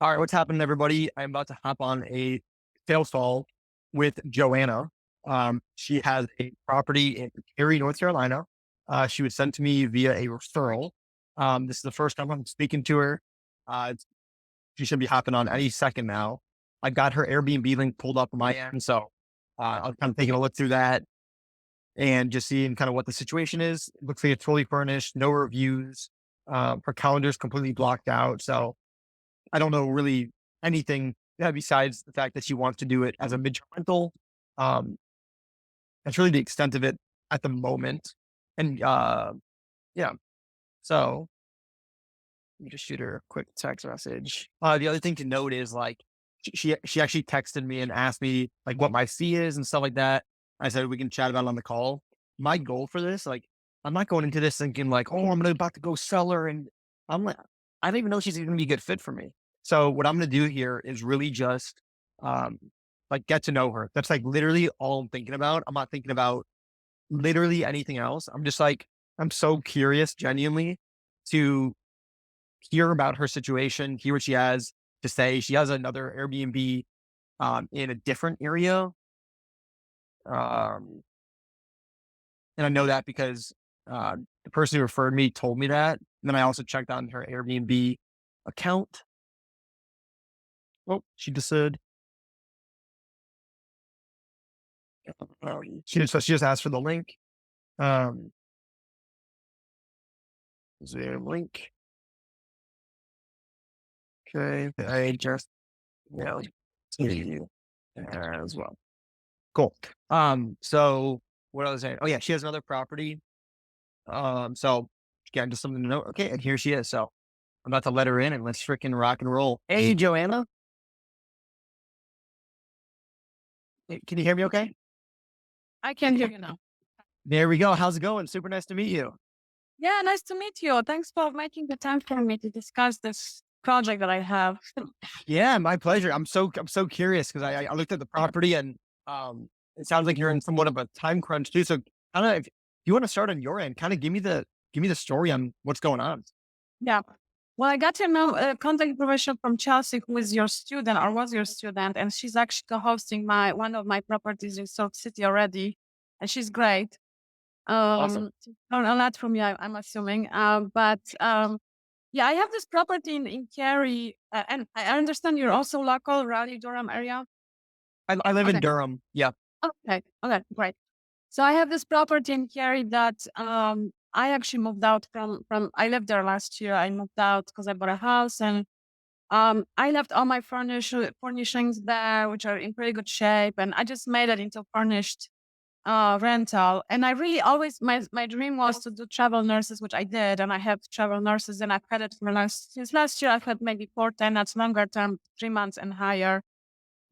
All right, what's happening, everybody? I'm about to hop on a sales call with Joanna. She has a property in Cary, North Carolina. She was sent to me via a referral. This is the first time I'm speaking to her. She should be hopping on any second now. I got her Airbnb link pulled up on my end, so I was kind of taking a look through that and just seeing kind of what the situation is. It looks like it's fully furnished, no reviews. Her calendar's completely blocked out, so I don't know really anything besides the fact that she wants to do it as a midterm rental. Um, that's really the extent of it at the moment. And yeah, so let me just shoot her a quick text message. The other thing to note is like she actually texted me and asked me like what my fee is and stuff like that. I said we can chat about it on the call. My goal for this, like, I'm not going into this thinking like, oh, about to go sell her, and I'm like, I don't even know she's even gonna be a good fit for me. So what I'm gonna do here is really just um like get to know her. That's like literally all I'm thinking about. I'm not thinking about literally anything else. I'm just like, I'm so curious genuinely to hear about her situation, hear what she has to say. She has another Airbnb in a different area. Um, and I know that because the person who referred me told me that. And then I also checked on her Airbnb account. Oh, she just said, she just asked for the link. Um, is there a link? Okay. I just, you know, see you as well. Cool. So what I was saying, oh yeah, she has another property. So again, just something to know. Okay, and here she is. So I'm about to let her in and let's freaking rock and roll. Hey, Joanna, can you hear me? Okay. I can hear you now. There we go. How's it going? Super nice to meet you. Yeah, nice to meet you. Thanks for making the time for me to discuss this project that I have. Yeah, my pleasure. I'm so curious because I looked at the property and it sounds like you're in somewhat of a time crunch too. So kind of if you want to start on your end, kind of give me the story on what's going on. Yeah. Well, I got to know contact information from Chelsea, who is your student or was your student, and she's actually co-hosting my one of my properties in Salt City already, and she's great. Awesome. Learn a lot from you, I'm assuming. Yeah, I have this property in Cary, and I understand you're also local, Raleigh, Durham area. I live in Okay. Durham. Yeah. Okay. Okay. Great. So I have this property in Cary that I actually moved out from. I lived there last year. I moved out because I bought a house, and I left all my furnishings there, which are in pretty good shape, and I just made it into furnished rental. And I really always my dream was to do travel nurses, which I did, and I have travel nurses, and I've had it for since last year. I've had maybe 4 tenants, longer term, 3 months and higher,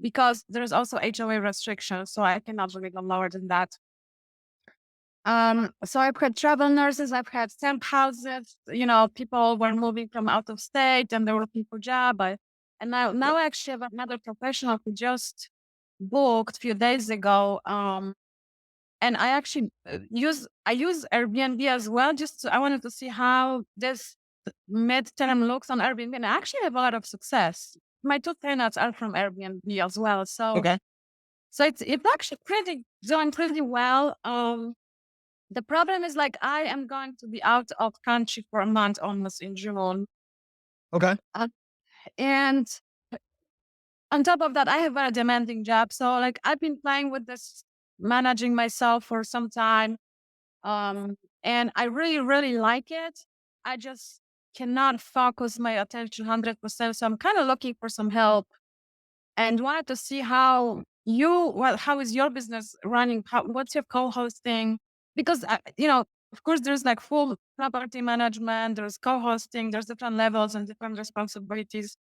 because there's also HOA restrictions, so I cannot really go lower than that. So I've had travel nurses, I've had temp houses, people were moving from out of state and they were looking for job. And now I actually have another professional who just booked a few days ago. And I actually I use Airbnb as well. I wanted to see how this midterm looks on Airbnb, and I actually have a lot of success. My 2 tenants are from Airbnb as well. Okay. So it's actually going pretty well. The problem is, like, I am going to be out of country for a month almost in June. Okay. Uh, and on top of that, I have a very demanding job. So, like, I've been playing with this, managing myself for some time. And I really, really like it. I just cannot focus my attention 100%. So I'm kind of looking for some help and wanted to see how is your business running? What's your co-hosting? Because, of course, there's like full property management, there's co-hosting, there's different levels and different responsibilities.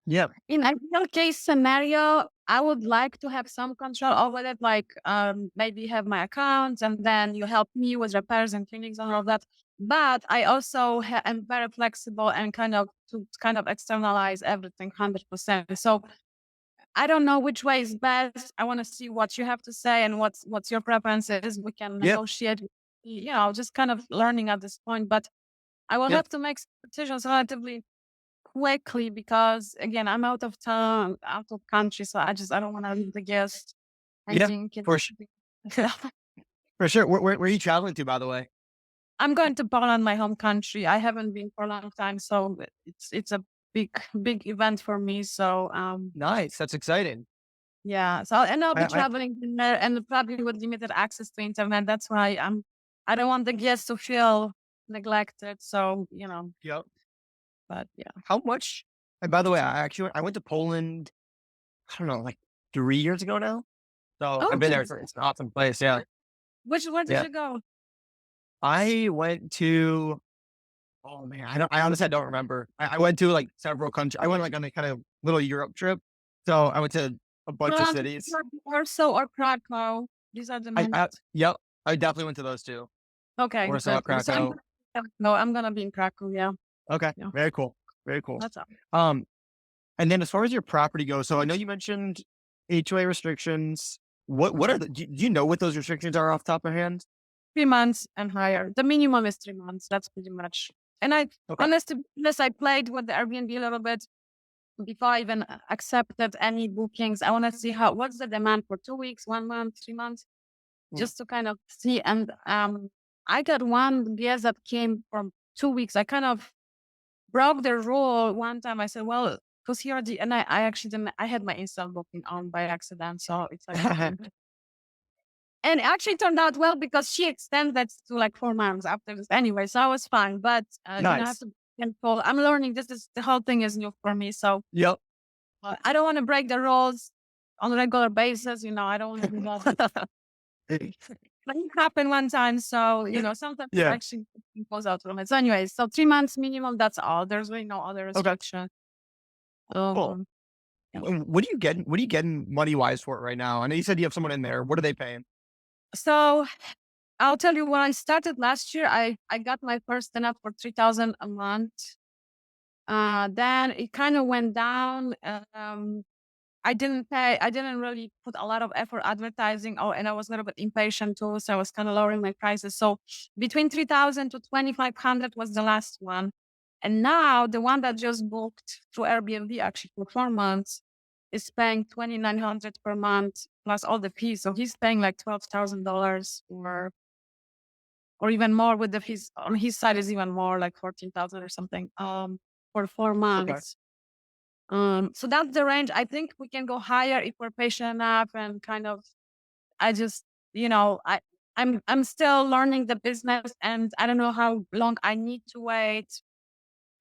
Yeah. In ideal case scenario, I would like to have some control over it, like maybe have my accounts and then you help me with repairs and cleanings and all of that. But I also am very flexible and kind of externalize everything 100%. So I don't know which way is best. I want to see what you have to say and what's your preferences. We can Yeah. negotiate, just kind of learning at this point. But I will Yeah. have to make some decisions relatively quickly because again, I'm out of town, out of country, so I don't want to leave the guest and Yeah, think for it's. sh- for sure. Where are you traveling to, by the way? I'm going to Poland, my home country. I haven't been for a long time, so it's a big event for me. So Nice. That's exciting. yeah, so and I'll be I traveling there and probably with limited access to internet. That's why I don't want the guests to feel neglected. So yep. but yeah. How much? And by the way, I went to Poland. I don't know, like 3 years ago now. So Oh, I've been there. good. It's an awesome place. Yeah, Where did yeah. you go? I went to. Oh man, I honestly don't remember. I went to like several countries. I went like on a kind of little Europe trip. So I went to a bunch of Prague, cities. Warsaw, or Krakow. These are the main. Yep, I definitely went to those two. Okay, Warsaw, good. So Krakow. I'm gonna be in Krakow. Yeah, Okay, yeah. very cool, very cool. That's all. Um, and then as far as your property goes, so I know you mentioned HOA restrictions. What are do you know what those restrictions are off the top of your hand? 3 months and higher. The minimum is 3 months. That's pretty much. And I, Okay. honestly, honest, I played with the Airbnb a little bit before I even accepted any bookings. I want to see what's the demand for 2 weeks, 1 month, 3 months, Mm. just to kind of see. And I got one guest that came from 2 weeks. I kind of broke the rule one time. I said, well, because here the and I actually didn't. I had my install booking on by accident, so it's like. And it actually turned out well because she extended to like 4 months after this anyway, so I was fine. But I have Nice. to be careful. I'm learning. This is the whole thing is new for me, so Yep. I don't want to break the rules on a regular basis. I don't want to do that. Like it happened one time, so sometimes it Yeah. actually goes out from it. So, anyways, so 3 months minimum. That's all. There's really no other Okay. restriction. Cool. Um, yeah. What are you getting? What are you getting money wise for it right now? I know you said you have someone in there. What are they paying? So I'll tell you when I started last year, I got my first tenant for 3,000 a month. Then it kind of went down. I didn't really put a lot of effort advertising. And I was a little bit impatient too. So I was kind of lowering my prices. So between 3,000 to 2,500 was the last one. And now the one that just booked through Airbnb actually for 4 months is paying 2,900 per month plus all the fees. So he's paying like $12,000 or even more with the fees on his side is even more like 14,000 or something for four Okay. months. So that's the range. I think we can go higher if we're patient enough and kind of. I just, I'm still learning the business, and I don't know how long I need to wait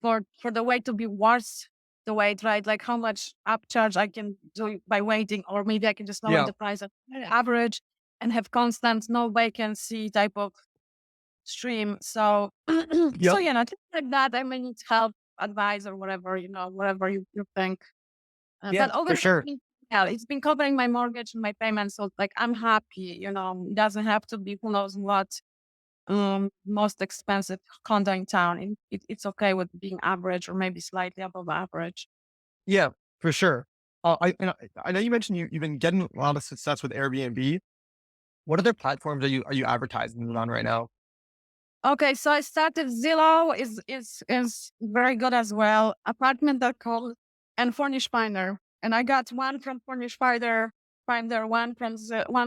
for the wait to be worth the wait, right? Like how much upcharge I can do by waiting, or maybe I can just lower Yeah. the price at average and have constant no vacancy type of stream. So, so Yep. things like that. I may need help, advice, or whatever whatever you think. Yeah. But For overall, sure. it's been covering my mortgage and my payments. So like I'm happy. It doesn't have to be who knows what most expensive condo in town. It's okay with being average or maybe slightly above average. Yeah. For sure. I know you mentioned you've been getting a lot of success with Airbnb. What other platforms are you advertising on right now? Okay, so I started Zillow is very good as well. Apartment.com and Furnish Finder. And I got one from Furnish Finder, one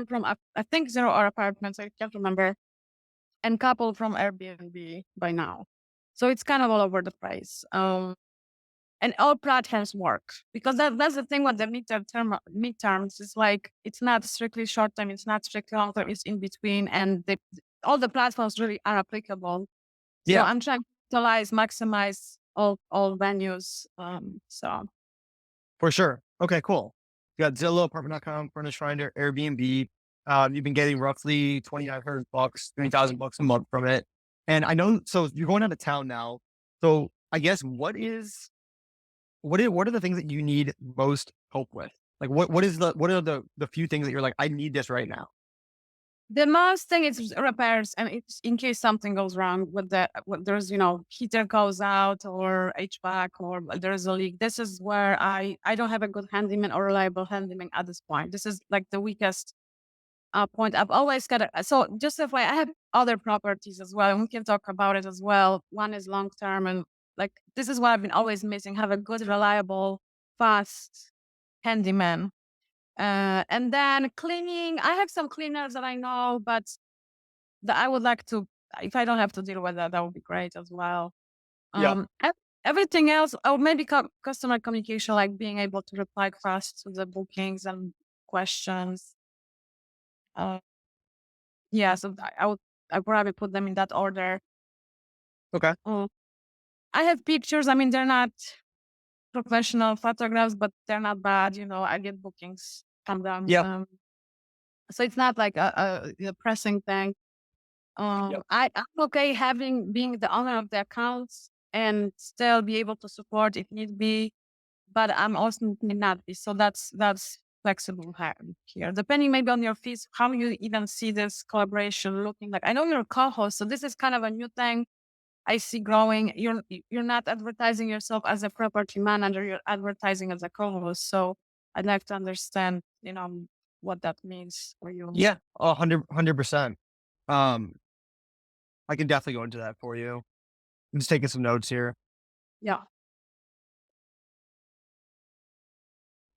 from I think Zero or Apartments, I can't remember, and couple from Airbnb by now. So it's kind of all over the place. And all platforms work because that's the thing with the midterms is like it's not strictly short term, it's not strictly long term, it's in between, and all the platforms really are applicable. So Yeah. I'm trying to utilize, maximize all venues. So For sure. Okay. Cool. You got Zillow, Apartment.com, Furnish Finder, Airbnb. You've been getting roughly $2,900, $3,000 a month from it. And I know. So you're going out of town now. So I guess what are the things that you need most help with? Like what are the few things that you're like, I need this right now? the most thing is repairs, and it's in case something goes wrong with there's heater goes out or HVAC or there's a leak. This is where I don't have a good handyman or reliable handyman at this point. This is like the weakest point. I've always got so just if I have other properties as well, and we can talk about it as well. One is long term and like, this is what I've been always missing, have a good, reliable, fast handyman. And then cleaning, I have some cleaners that I know, but I would like to, if I don't have to deal with that, that would be great as well. Yeah. Ev Everything else, or maybe customer communication, like being able to reply fast to the bookings and questions. Uh, yeah, so I probably put them in that order. Okay. Uh, I have pictures. I mean, they're not professional photographs, but they're not bad. I get bookings from them. Yeah. So it's not like a pressing thing. Yep. I'm okay being the owner of the accounts and still be able to support if need be, but I'm also not be. So that's flexible here, depending maybe on your fees, how you even see this collaboration looking like. I know you're a co-host, so this is kind of a new thing I see growing. You're not advertising yourself as a property manager, you're advertising as a co-host. So I'd like to understand, what that means for you. Yeah. 100%. Um, I can definitely go into that for you. I'm just taking some notes here. Yeah.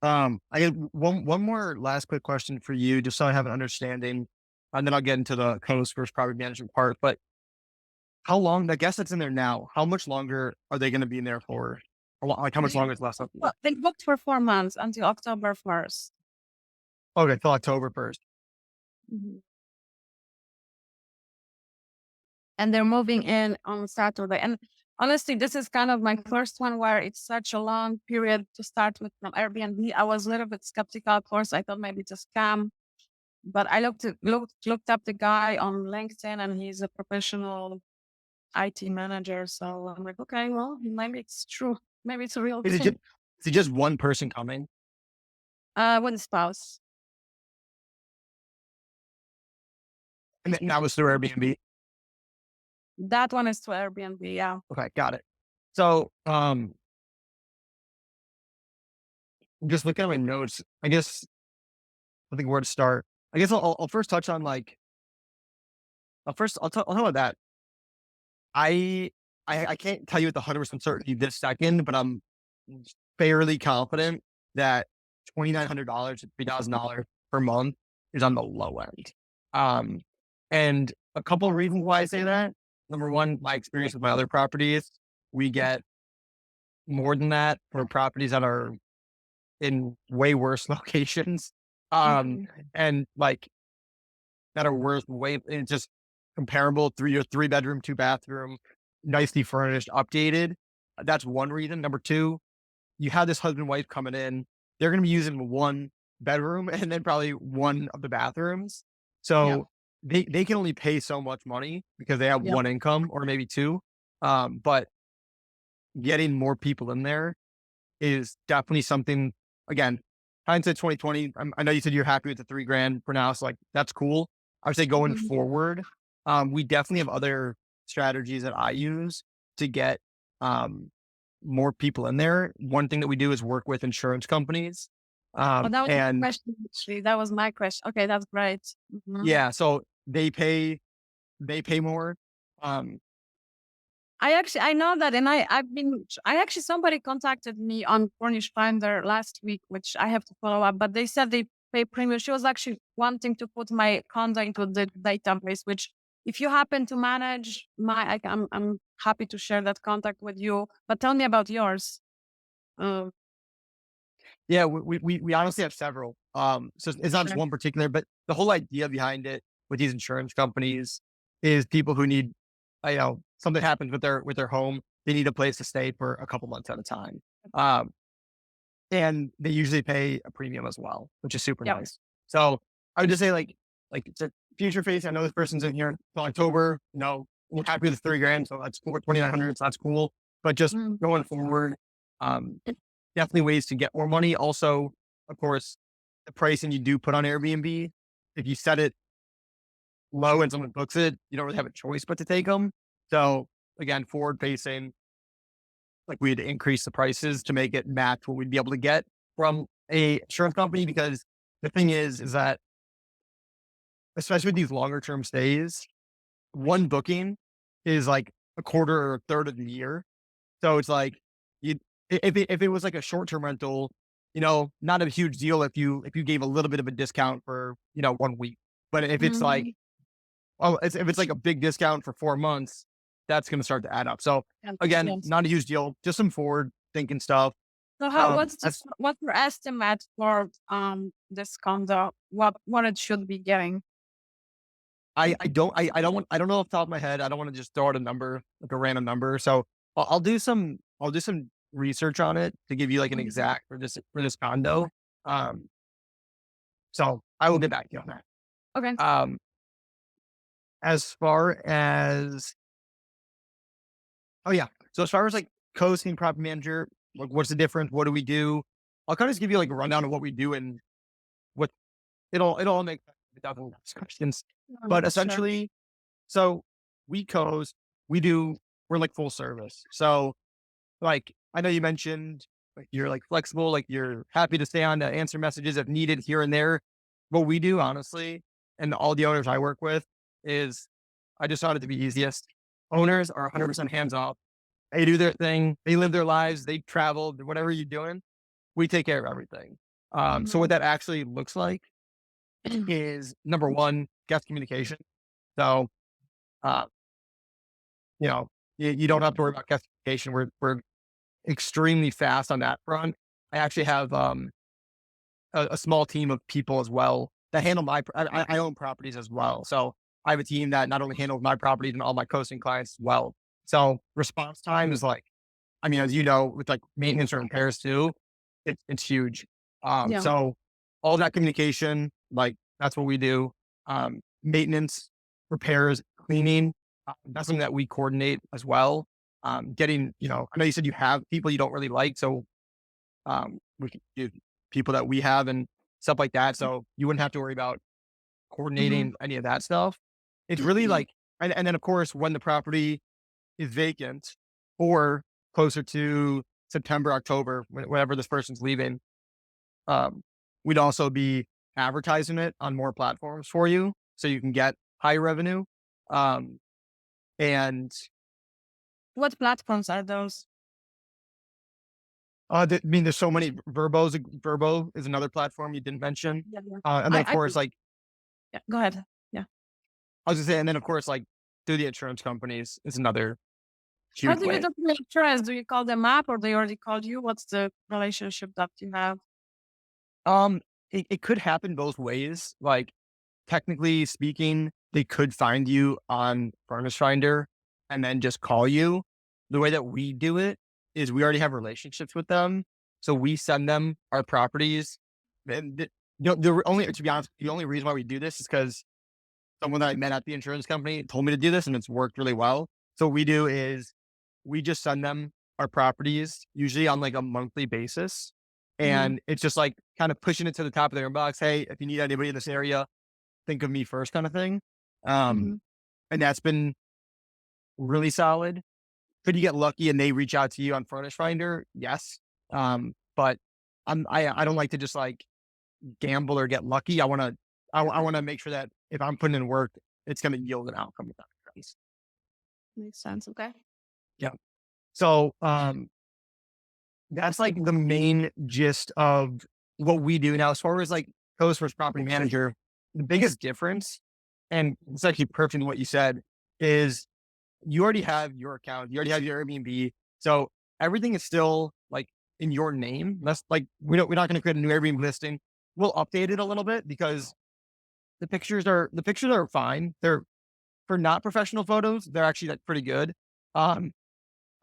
I get one more last quick question for you, just so I have an understanding, and then I'll get into the co-host versus property management part. But how long? I guess it's in there now. How much longer are they going to be in there for? Like how much longer is left? Well, they booked for 4 months until October 1st. Okay, till October 1st. Mhm. And they're moving in on Saturday. And honestly, this is kind of my first one where it's such a long period to start with from Airbnb. I was a little bit skeptical at first. I thought maybe it's a scam, but I looked up the guy on LinkedIn, and he's a professional IT manager. So I'm like, okay, well, maybe it's true. Maybe it's a real Is it just thing. one person coming? With a spouse. And that was through Airbnb. That one is to Airbnb. Yeah. Okay, got it. So, just looking at my notes, I guess I think where to start. I guess I'll first touch on like I'll talk about that. I I can't tell you with 100% certainty this second, but I'm fairly confident that $2,900 to $3,000 per month is on the low end. Um, and a couple of reasons why I say that. Number one, my experience with my other properties, we get more than that for properties that are in way worse locations. Um, Mhm. and like that are worth way it's just comparable three-bedroom, two-bathroom, nicely furnished, updated. That's one reason. Number two, you have this husband and wife coming in. They're gonna be using one bedroom and then probably one of the bathrooms. Yeah. So they can only pay so much money because they have Yeah. one income or maybe two. But getting more people in there is definitely something. Again, hindsight 2020. I know you said you're happy with the 3 grand for now, so like that's cool. I would say going Mhm. forward, we definitely have other strategies that I use to get um, more people in there. One thing that we do is work with insurance companies, Oh, that was my and question, actually. That was my question. Okay, that's great. Mhm. yeah, so they pay more. Um, I know that, and I actually, somebody contacted me on Furnish Finder last week, which I have to follow up, but they said they pay premium. She was actually wanting to put my condo into the database, which if you happen to manage I'm happy to share that contact with you. But tell me about yours. Um, Yeah, we honestly have several. So it's not just sure. one particular, but the whole idea behind it with these insurance companies is people who need, something happens with their home, they need a place to stay for a couple months at a time. Um, and they usually pay a premium as well, which is super Yep. nice. So I would just say like it's a future face. I know this person's in here until October. We're happy with the 3 grand, so that's cool. 2,900, so that's cool. But just Mm. going forward, um, definitely ways to get more money. Also, of course, the pricing you do put on Airbnb, if you set it low and someone books it, you don't really have a choice but to take them. So again, forward facing, like we had to increase the prices to make it match what we'd be able to get from a insurance company. Because the thing is that especially with these longer term stays, one booking is like a quarter or a third of the year. So it's like you if it was like a short-term rental, not a huge deal if you gave a little bit of a discount for, 1 week. But if it's like, Mhm. if it's like a big discount for 4 months, that's gonna start to add up. So, Yes, again, yes. not a huge deal, just some forward thinking stuff. So how As what's your estimate for this condo? What it should be getting? I don't know off the top of my head. I don't wanna just throw out a number, like a random number. So, I'll do some research on it to give you, like, an Mhm. exact for this condo. Um, so I will get back to you on that. Okay. Um, as far as Oh, yeah. So as far as, like, co-hosting property manager, like, what's the difference? What do we do? I'll kinda just give you, like, a rundown of what we do and what it'll all make sense without the last questions. But Sure. essentially, so we co-host, we do we're, like, full service. So, like, I know you mentioned, like, you're, like, flexible, like, you're happy to stay on to answer messages if needed here and there. What we do, honestly, and all the owners I work with is I just found it to be easiest. Owners are 100% hands off. They do their thing. They live their lives. They travel. Whatever you're doing, we take care of everything. So what Mhm. that actually looks like is number one, guest communication. So, uh, you know, you don't have to worry about guest communication. We're extremely fast on that front. I actually have a small team of people as well that handle I own properties as well. So I have a team that not only handles my properties and all my coasting clients as well. So response time is like, I mean, as you know, with like maintenance or repairs too, it's huge. Yeah. So all that communication, like that's what we do. Maintenance, repairs, cleaning, that's something that we coordinate as well. Getting, I know you said you have people you don't really like, so we can do people that we have and stuff like that. So you wouldn't have to worry about Mhm. coordinating any of that stuff. It's really like, and then of course, when the property is vacant or closer to September, October, whenever this person's leaving, um, we'd also be advertising it on more platforms for you so you can get high revenue. Um, and What platforms are those? I mean, there's so many. Verbo is another platform you didn't mention. Yeah, yeah. And then, of I course, think like, yeah, go ahead. Yeah. I was just saying, and then, of course, like, through the insurance companies is another How huge do you way. do the insurance? Do you call them up or they already called you? What's the relationship that you have? Um, it could happen both ways. Like, technically speaking, they could find you on Furnace Finder and then just call you. The way that we do it is we already have relationships with them, so we send them our properties. And to be honest, the only reason why we do this is because someone that I met at the insurance company told me to do this, and it's worked really well. So what we do is we just send them our properties, usually on like a monthly basis. Mhm. And it's just like kind of pushing it to the top of their inbox. Hey, if you need anybody in this area, think of me first, kind of thing. Um, Mhm. and that's been really solid. Could you get lucky and they reach out to you on Furnish Finder? Yes. But I don't like to just like gamble or get lucky. I want to make sure that if I'm putting in work, it's going to yield an outcome. If that makes sense. Makes sense. Okay. Yeah. So that's like the main gist of what we do now. As far as like host versus property manager, the biggest difference, and it's actually perfect in what you said, is you already have your account, you already have your Airbnb, so everything is still like in your name. That's like we're not going to create a new Airbnb listing. We'll update it a little bit because the pictures are fine. They're for not professional photos. They're actually like pretty good. Um,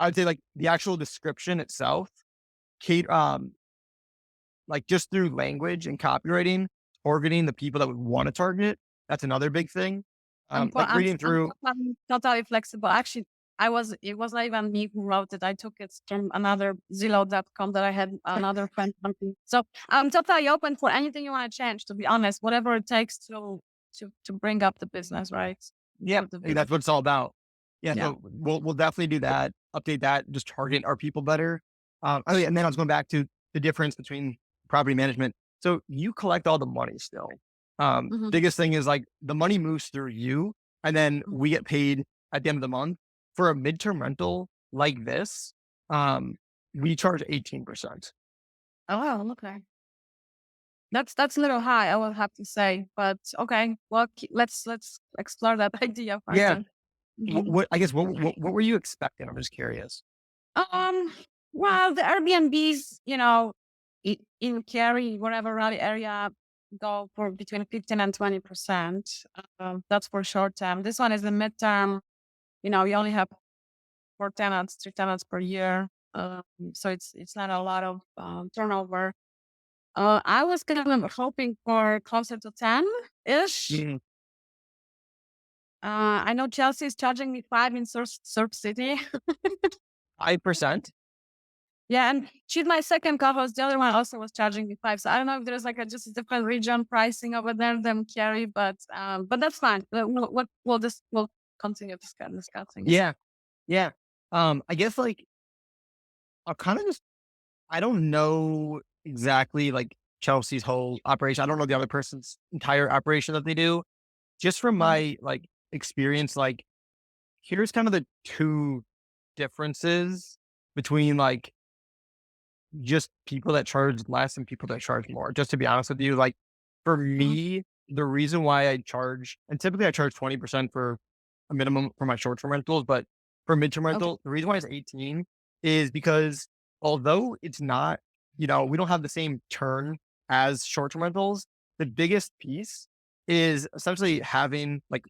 I would say like the actual description itself, Kate, like just through language and copywriting, targeting the people that would want to target. That's another big thing. Like reading I'm through. totally flexible. Actually, it was not even me who wrote it. I took it from another Zillow.com that I had another friend. So I'm totally open for anything you want to change, to be honest, whatever it takes to bring up the business, right? Yeah, For the hey, view. that's what it's all about. Yeah, Yeah. so we'll definitely do that, update that, just target our people better. Oh yeah, and then I was going back to the difference between property management. So you collect all the money still. Mhm. Biggest thing is like the money moves through you, and then Mhm. we get paid at the end of the month for a midterm rental like this. Um, we charge 18%. Oh, wow, okay. That's a little high, I will have to say, but okay. Well, let's explore that idea Yeah. further. Mhm. What I guess what were you expecting? I'm just curious. Um, well, the Airbnbs, you know, in Cary, wherever Raleigh area, go for between 15 and 20%. That's for short term. This one is the midterm. You know, you only have 4 tenants, 3 tenants per year. So it's not a lot of turnover. I was kind of hoping for closer to 10 ish. Mm, I know Chelsea is charging me 5 in Surf City. 5%? Yeah, and she's my second co-host. The other one also was charging me 5. So I don't know if there's like a just a different region pricing over there than Cary, but that's fine. We'll continue discussing it. Yeah. Yeah. I guess like I'll kind of just I don't know exactly like Chelsea's whole operation. I don't know the other person's entire operation that they do. Just from Mhm, my like experience, like here's kind of the two differences between like just people that charge less and people that charge more. Just to be honest with you, like for mhm, me, the reason why I charge, and typically I charge 20% for a minimum for my short term rentals, but for midterm okay. rental, the reason why it's 18 is because although it's not, we don't have the same turn as short term rentals, the biggest piece is essentially having like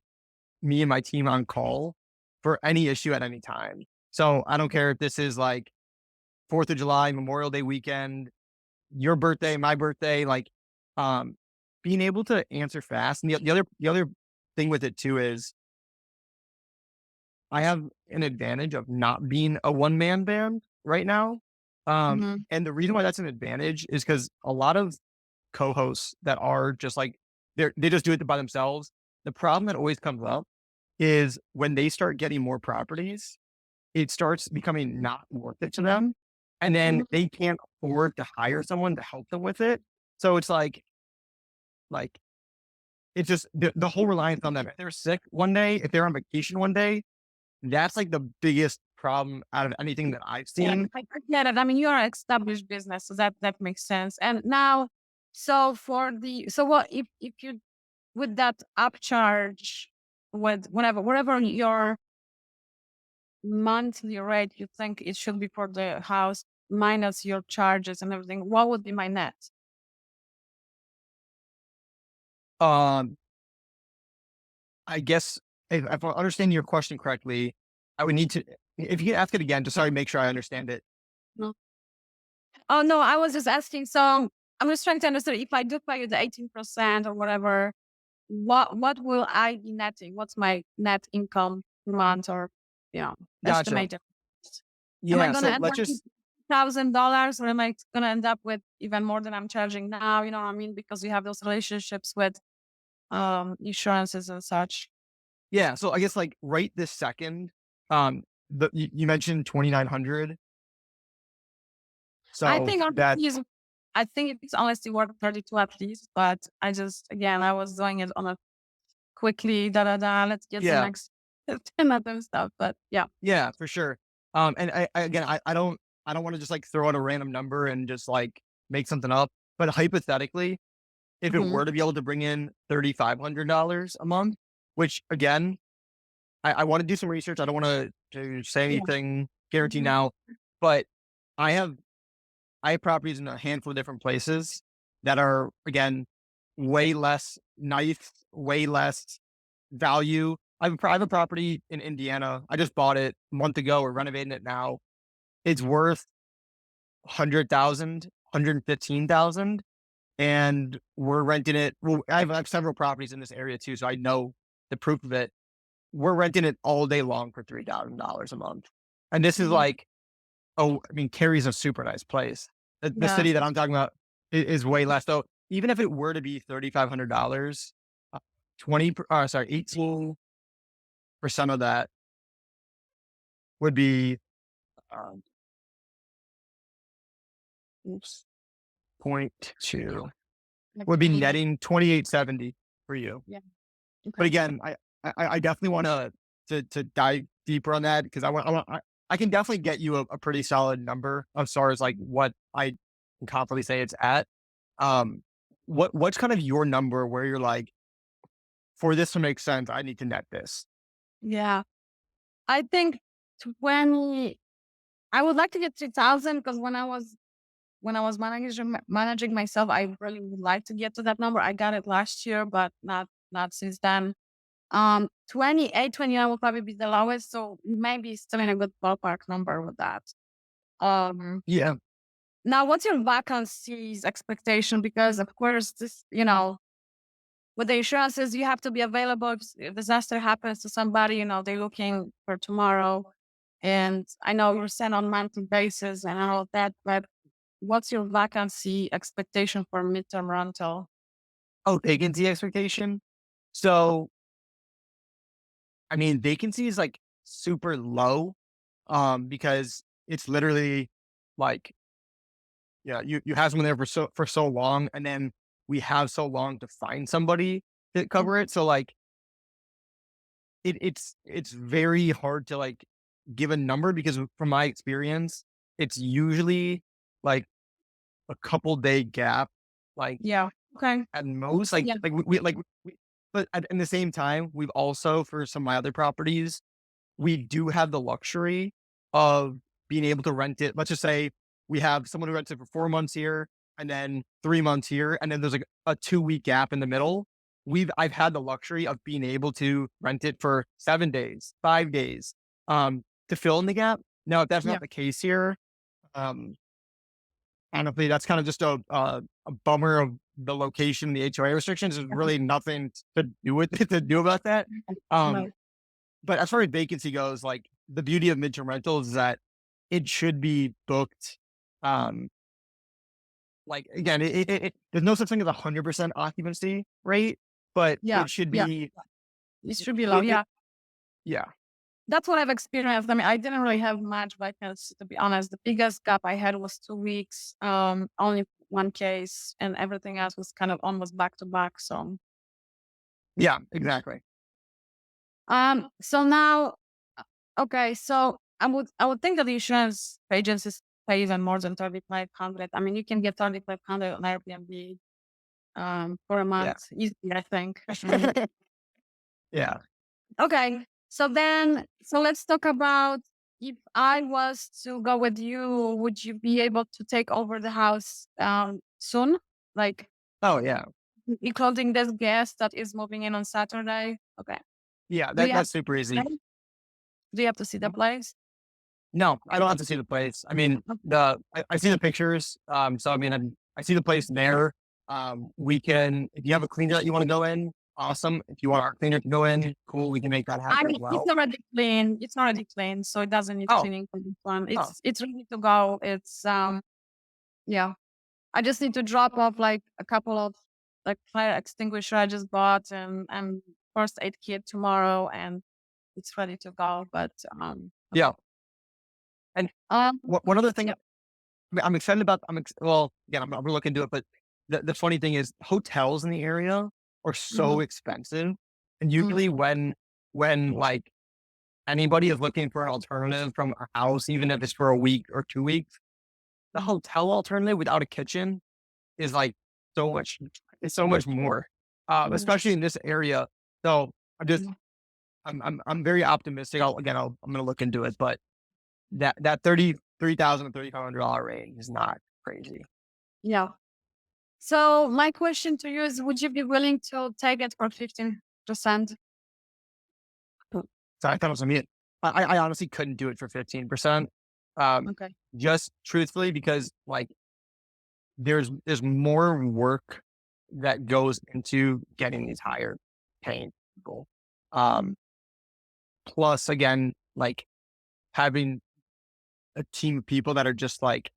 me and my team on call for any issue at any time. So I don't care if this is like 4th of July, Memorial Day weekend, your birthday, my birthday, like, um, being able to answer fast. And the other thing with it too is I have an advantage of not being a one man band right now. Mhm, And the reason why that's an advantage is because a lot of co-hosts that are just like they just do it by themselves. The problem that always comes up is when they start getting more properties, it starts becoming not worth it to them. And then mhm. they can't afford to hire someone to help them with it. So it's like it's just the whole reliance on them. If they're sick one day, if they're on vacation one day, that's like the biggest problem out of anything that I've Yeah, seen. I get it. I mean, you're an established business, so that makes sense. And now, so what if you with that upcharge with whatever your monthly rate you think it should be for the house minus your charges and everything, what would be my net? Um, I guess if I understand your question correctly, I would need to if you can ask it again, just so I make sure I understand it. No. Oh no, I was just asking. So I'm just trying to understand if I do pay you the 18% or whatever, what will I be netting? What's my net income per month or you know, Gotcha. estimated? Am I Yeah. gonna So end let's up with just $1,000 or am I gonna end up with even more than I'm charging now? You know what I mean? Because we have those relationships with insurances and such. yeah. So I guess like right this second, you mentioned 2,900. I So think that honestly is I think it's honestly worth 32 at least, but I just again I was doing it on a quickly da da da. Let's get the yeah, next 10 other stuff. But yeah. yeah, for sure. And I again, I don't want to just like throw out a random number and just like make something up. But hypothetically, if it Mhm. were to be able to bring in $3,500 a month, which again, I want to do some research. I don't want to say Yeah. anything guarantee Mhm. now, but I have I have properties in a handful of different places that are again way less nice, way less value. I have a property in Indiana. I just bought it a month ago. We're renovating it now. It's worth 100,000, 115,000, and we're renting it. Well, I have several properties in this area too, so I know the proof of it. We're renting it all day long for $3,000 a month. And this is Mhm. like, oh, I mean, Cary's a super nice place. The Yeah. city that I'm talking about is way less. So even if it were to be $3,500, 18% of that would be um, oops, point two Like would be 28. netting 2,870 for you. Yeah. But Okay. again, I definitely want to dive deeper on that because I want I can definitely get you a pretty solid number as far as like what I can confidently say it's at. Um, what's kind of your number where you're like, for this to make sense, I need to net this. Yeah. I think 20, I would like to get 3,000 because when I was managing myself, I really would like to get to that number. I got it last year, but not since then. 28, 29 will probably be the lowest, so maybe still in a good ballpark number with that. Um, Yeah. Now what's your vacancies expectation? Because of course this, with the insurances, you have to be available if disaster happens to somebody, they're looking for tomorrow. And I know you're sent on monthly basis and all of that, but what's your vacancy expectation for midterm rental? Oh, vacancy expectation. So, I mean, vacancy is like super low, because it's literally like, yeah, you have someone there for so long, and then we have so long to find somebody to cover it. So like, it's very hard to like give a number because from my experience, it's usually like a couple day gap, like Yeah. Okay. at most, Yeah. but in the same time, we've also for some of my other properties, we do have the luxury of being able to rent it. Let's just say we have someone who rents it for 4 months here and then 3 months here, and then there's like a 2 week gap in the middle. I've had the luxury of being able to rent it for 7 days, 5 days, to fill in the gap. Now, if that's Yeah. not the case here, um, honestly, that's kind of just a bummer of the location, the HOA restrictions. There's really nothing to do with it to do about that. Um, Right. but as far as vacancy goes, like the beauty of midterm rentals is that it should be booked. Um, like again, there's no such thing as 100% occupancy rate, but Yeah. it should Yeah. be. It should be low. It Yeah. yeah. That's what I've experienced. I mean, I didn't really have much vacancy, to be honest. The biggest gap I had was 2 weeks, only one case, and everything else was kind of almost back to back. Yeah, exactly. So now, okay, so I would think that the insurance agencies pay even more than 3,500. I mean, you can get 3,500 on Airbnb, for a Yeah. month easily, I think. Mm. Yeah. Okay. So let's talk about, if I was to go with you, would you be able to take over the house soon? Like Oh yeah. including this guest that is moving in on Saturday? Okay. Yeah. Do you have That's super easy. do you have to see the place? No, I don't have to see the place. I mean, Okay. I see the pictures. So I mean, I see the place there. We can, if you have a cleaner that you want to go in, awesome. If you want our cleaner to go in, cool. We can make that I happen as mean, it's well. already clean. It's already clean, so it doesn't need Oh, cleaning for this one. oh, It's ready to go. Yeah. I just need to drop off like a couple of like fire extinguisher I just bought and first aid kit tomorrow, and it's ready to go. But yeah. And um one other thing yeah. I'm excited about. Well, again, I'm gonna look into it, but the funny thing is, hotels in the area are Mhm. so expensive, and Mm. usually when like anybody is looking for an alternative from a house, even if it's for a week or 2 weeks, the Mm. hotel alternative without a kitchen is like so much it's so much more, Mm. especially in this area. So Mm. I'm very optimistic. I'm gonna look into it, but that 33,000 to $3,500 range is not crazy. Yeah. So my question to you is, would you be willing to take it for 15%? So I thought it was me. I honestly couldn't do it for 15%. Um, Okay. just truthfully, because like there's more work that goes into getting these higher paying people. Um, plus again, like having a team of people that are just like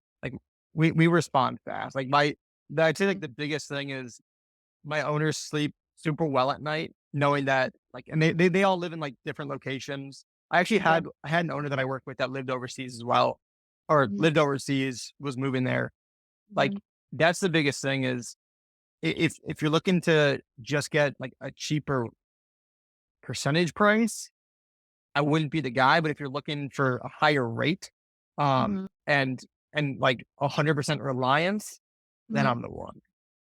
we respond fast. I'd say like the biggest thing is my owners sleep super well at night, knowing that like and they all live in like different locations. Yeah. I had an owner that I worked with that lived overseas as well, or Mhm. lived overseas, was moving there. Like Mhm. that's the biggest thing is if you're looking to just get like a cheaper percentage price, I wouldn't be the guy. But if you're looking for a higher rate, Mhm. and like 100% reliance, then Mhm. I'm the one.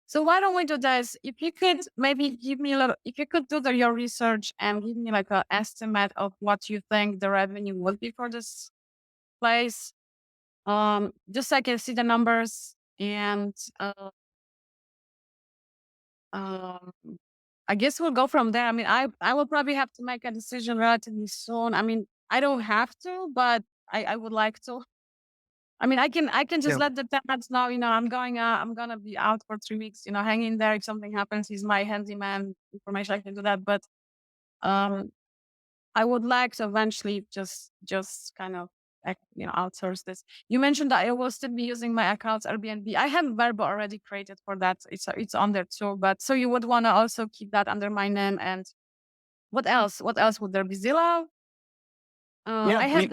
So why don't we do this? If you could maybe give me a little, if you could do your research and give me like an estimate of what you think the revenue would be for this place, just so I can see the numbers and um, I guess we'll go from there. I mean, I will probably have to make a decision relatively soon. I mean, I don't have to, but I would like to. I mean, I can just Yeah, let the tenants know, I'm gonna be out for 3 weeks, hang in there. If something happens, he's my handyman information. I can do that. But um I would like to eventually just kind of outsource this. You mentioned that I will still be using my accounts Airbnb. I have Verbo already created for that. It's on there too. But so you would want to also keep that under my name. And what else? What else would there be? Zillow? yeah. I have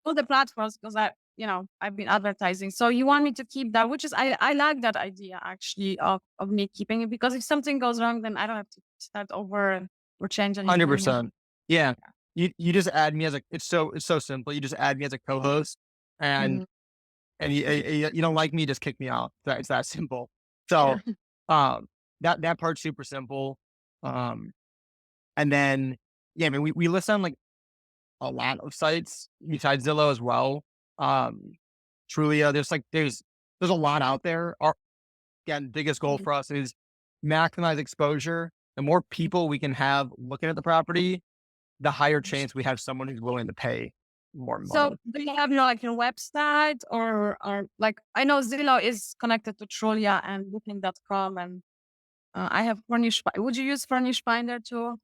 all the platforms because I've been advertising. So you want me to keep that, which is I like that idea actually of me keeping it, because if something goes wrong, then I don't have to start over or change anything anymore. 100%. Yeah. You just add me as a it's so simple. You just add me as a co-host, and Mhm. you don't like me, just kick me out. It's that simple. Yeah. So, um, that part's super simple. Um, and then, yeah, I mean, we list on, like, a lot of sites besides Zillow as well. Um, Trulia, there's a lot out there. Our, again, biggest goal Mhm. for us is maximize exposure. The more people we can have looking at the property, the higher chance we have someone who's willing to pay more So money. do you have like your website, or like I know Zillow is connected to Trulia and Booking.com, and I have Would you use Furnish Finder too?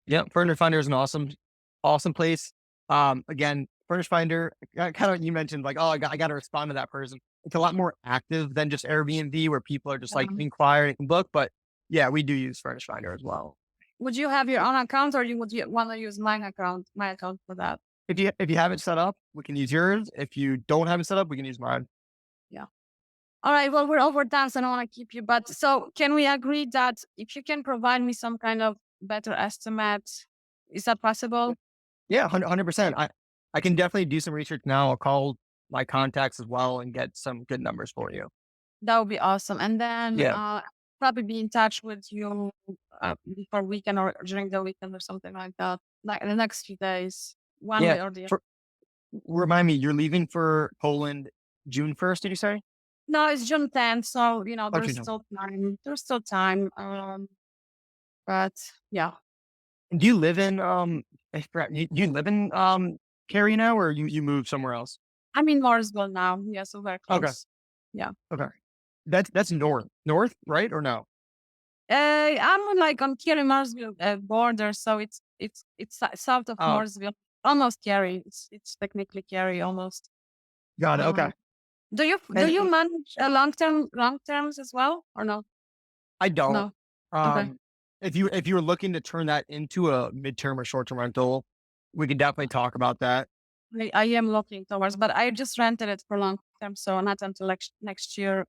Yeah, Furnish Finder is an awesome place. Again, Furnish Finder, kind of you mentioned like, oh, I got to respond to that person. It's a lot more active than just Airbnb, where people are just like Um, inquiring and book. But yeah, we do use Furnish Finder as well. would you have your own account, or you want to use my account for that? If you have it set up, we can use yours. If you don't have it set up, we can use mine. Yeah. All right. Well, we're over time, so I don't want to keep you. But so can we agree that if you can provide me some kind of better estimate, is that possible? Yeah, 100%. I can definitely do some research now. I'll call my contacts as well and get some good numbers for you. That would be awesome. And then Yeah, probably be in touch with you before weekend or during the weekend or something like that. Like in the next few days, one yeah. way or the other. For, remind me, you're leaving for Poland June 1st, did you say? No, it's June 10th, so Oh, there's June 10th. still time. There's still time. But yeah, And do you live in I forgot, you live in Cary now, or you moved somewhere else? I'm in Morrisville now. Yeah, so very Okay, close. Yeah. okay. That's north, right? Or no? I'm like on Cary Morrisville border, so it's south of Oh, Morrisville, almost Cary. It's technically Cary almost. got it. Uh, Okay. do you And manage long terms as well, or no? I don't. No. Okay. Um, if you were looking to turn that into a midterm or short term rental, we could definitely talk about that. I am looking towards, but I just rented it for long term, so not until next year.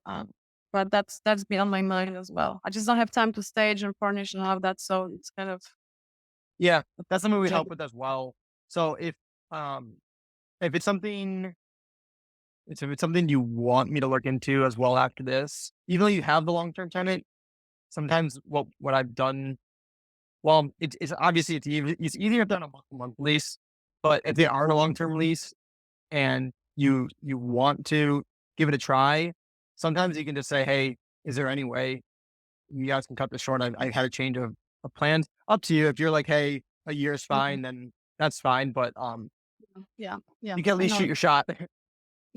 But that's been on my mind as well. I just don't have time to stage and furnish and all of that, so it's kind of Yeah, that's something we help tricky. with as well. So um if it's something if it's something you want me to look into as well after this, even though you have the long term tenant, sometimes what I've done, well, it's obviously it's easier if they're on a month lease, but if they are on a long term lease and you want to give it a try, sometimes you can just say, hey, is there any way you guys can cut this short? I had a change of plans. Up to you. If you're like, hey, a year is Mhm. fine, then that's fine. But Yeah, yeah, you can at I least shoot know. your shot.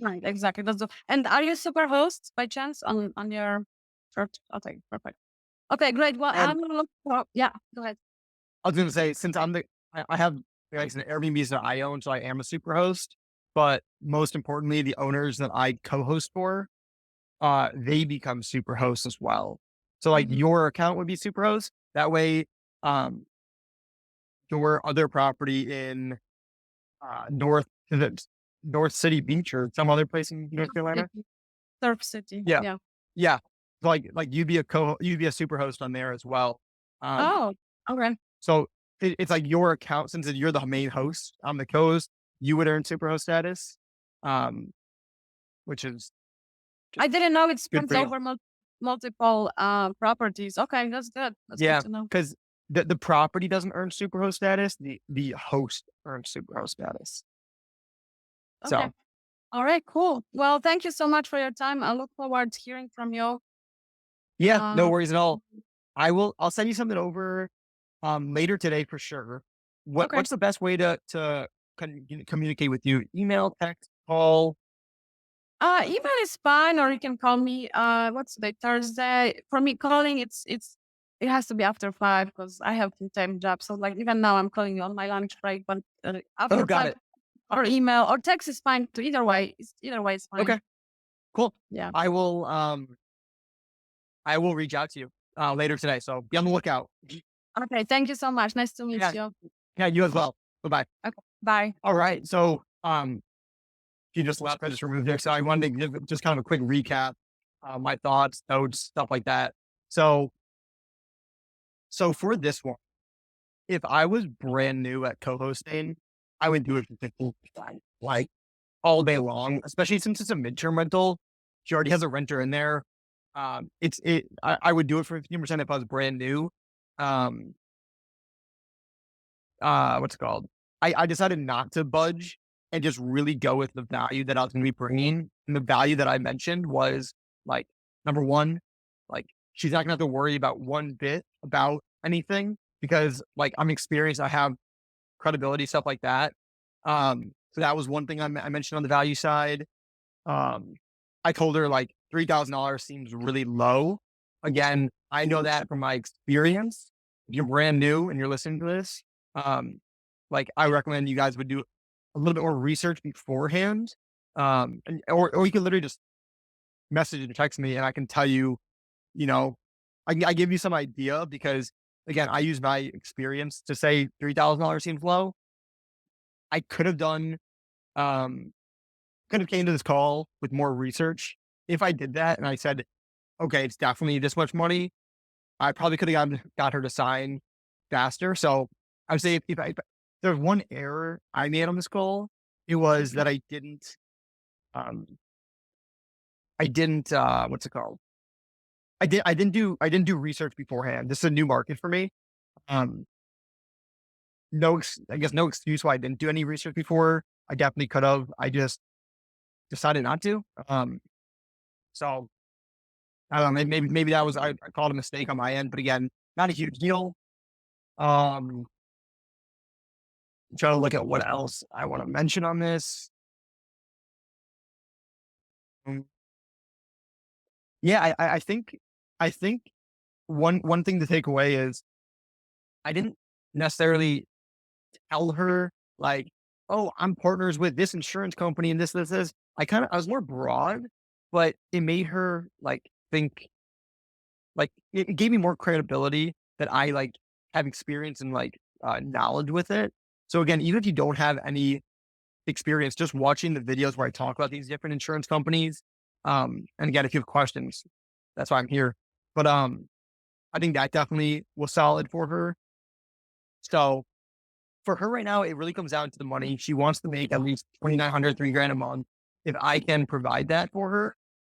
Right, exactly. And are you super host by chance on your church? Okay, perfect. Okay, great. Well, And I'm gonna look for. Yeah, go ahead. I was gonna say, since I have like an Airbnbs that I own, so I am a super host. But most importantly, the owners that I co-host for, they become super hosts as well. So like Mhm. your account would be super host. That way, um, your other property in North is it North City Beach or some other place in North Carolina. City, Surf City. Yeah, Yeah. yeah. Like you'd be a super host on there as well. Um, Oh, okay. so it's like your account, since you're the main host, I'm the co-host, you would earn superhost status, um, which is I just didn't know it good spans for you. over multiple properties. Okay, that's good. That's good Yeah, to know. because the property doesn't earn superhost status, the host earns superhost status. Okay. So, All right, cool. Well, thank you so much for your time. I look forward to hearing from you. yeah, no Uh, worries at all. I'll send you something over, later today for sure. okay. What's the best way to communicate with you? Email, text, call? Email is fine, or you can call me. What's today? Thursday. For me, calling it has to be after 5 because I have full time job. So like even now, I'm calling you on my lunch break, but Oh, after got 5 it. or email or text is fine too. Either way is fine. Okay, cool. Yeah. I will, I will reach out to you, later today, so be on the lookout. Okay. Thank you so much. Nice to meet Yeah, you. yeah, you as well. Bye-bye. Okay. Bye. Alright, so, you just left, I just removed it, so I wanted to give just kind of a quick recap, my thoughts, notes, stuff like that. So for this one, if I was brand new at co-hosting, I would do it for 15%, like, all day long, especially since it's a midterm rental. She already has a renter in there. I would do it for 15% if I was brand new. Um, what's it called? I decided not to budge and just really go with the value that I was going to be bringing. And the value that I mentioned was like, number one, like she's not going to have to worry about one bit about anything because like I'm experienced. I have credibility, stuff like that. So that was one thing I mentioned on the value side. Um, I told her like $3,000 seems really low. Again, I know that from my experience. If you're brand new and you're listening to this, um, like I recommend you guys would do a little bit more research beforehand. Or you can literally just message and text me and I can tell you, you know, I give you some idea because again, I use my experience to say $3,000 seems low. I could have done, um, could have came to this call with more research. If I did that and I said, okay, it's definitely this much money, I probably could have got her to sign faster. So I would say if there's one error I made on this call, it was that um, what's it called? I didn't do research beforehand. This is a new market for me. Um, I guess no excuse why I didn't do any research before. I definitely could have. I just decided not to. So I don't know, maybe that was I called a mistake on my end, but again, not a huge deal. Um, trying to look at what else I want to mention on this. Mm, Yeah, I think one thing to take away is I didn't necessarily tell her like, oh, I'm partners with this insurance company and this. I was more broad, but it made her like think like it gave me more credibility that I like have experience and like knowledge with it. So again, even if you don't have any experience, just watching the videos where I talk about these different insurance companies. And again, if you have questions, that's why I'm here. But I think that definitely was solid for her. So for her right now, it really comes down to the money. She wants to make at least 2,900, 3 grand a month. If I can provide that for her,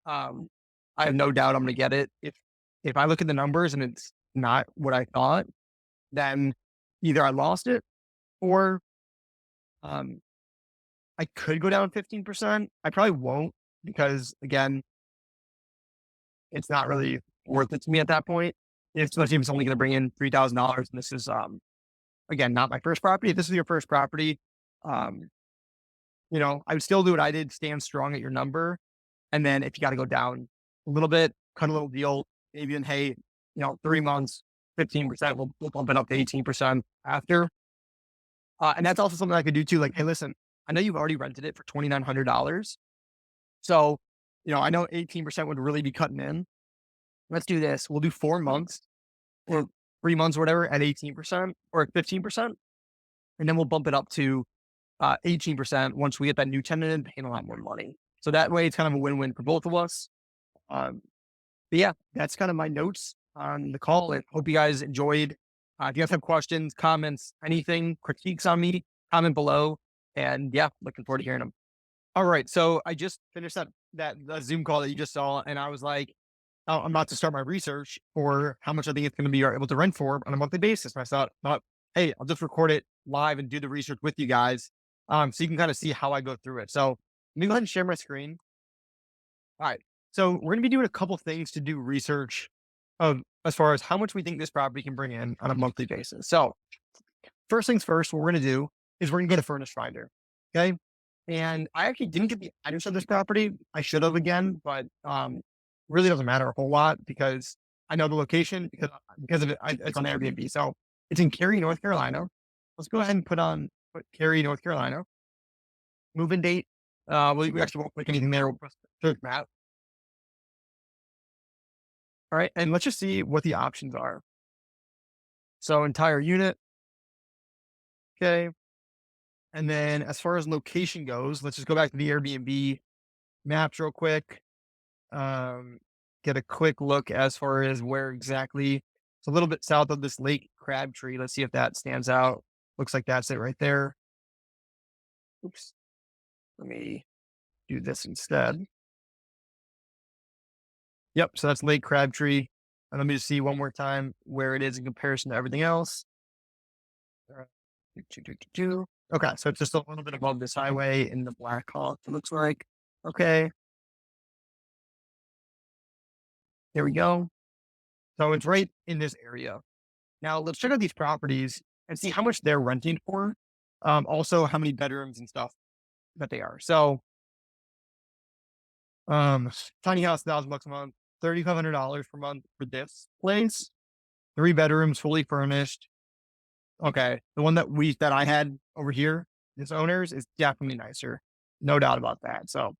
um, I have no doubt I'm going to get it. If I look at the numbers and it's not what I thought, then either I lost it or um, I could go down 15%. I probably won't because again, it's not really worth it to me at that point. Especially if it's only going to bring in $3,000. And this is, again, not my first property. If this is your first property, um, I would still do what I did, stand strong at your number. And then if you got to go down a little bit, cut a little deal, maybe in, hey, 3 months, 15%, we'll bump it up to 18% after. And that's also something I could do too. Like, hey, listen, I know you've already rented it for $2,900. So, I know 18% would really be cutting in. Let's do this. We'll do 4 months or 3 months or whatever at 18% or at 15%. And then we'll bump it up to 18% once we get that new tenant in, paying a lot more money. So that way it's kind of a win-win for both of us. Um, but yeah, that's kind of my notes on the call. I hope you guys enjoyed. If you guys have questions, comments, anything, critiques on me, comment below. And yeah, looking forward to hearing them. All right. So I just finished that Zoom call that you just saw, and I was like, oh, I'm about to start my research for how much I think it's going to be able to rent for on a monthly basis. And I thought, hey, I'll just record it live and do the research with you guys, so you can kind of see how I go through it. So let me go ahead and share my screen. All right. So we're going to be doing a couple things to do research of as far as how much we think this property can bring in on a monthly basis. So first things first, what we're going to do is we're going to get a furnished finder. Okay. And I actually didn't get the address of this property. I should have again, but really doesn't matter a whole lot because I know the location because of it. It's on Airbnb. So it's in Cary, North Carolina. Let's go ahead and put Cary, North Carolina. Move-in date. We actually won't click anything there. We'll press search map. All right. And let's just see what the options are. So entire unit. Okay. And then as far as location goes, let's just go back to the Airbnb maps real quick. Get a quick look as far as where exactly it's a little bit south of this Lake Crabtree. Let's see if that stands out. Looks like that's it right there. Oops. Let me do this instead. Yep. So that's Lake Crabtree. And let me just see one more time where it is in comparison to everything else. Uh, Okay, so it's just a little bit above this highway in the Black Hawk, it looks like. Okay, there we go. So it's right in this area. Now let's check out these properties and see how much they're renting for. Also how many bedrooms and stuff that they are. So um tiny house, $1,000 a month, $3,500 per month for this place. 3 bedrooms, fully furnished. Okay. The one that I had over here, this owner's is definitely nicer. No doubt about that. So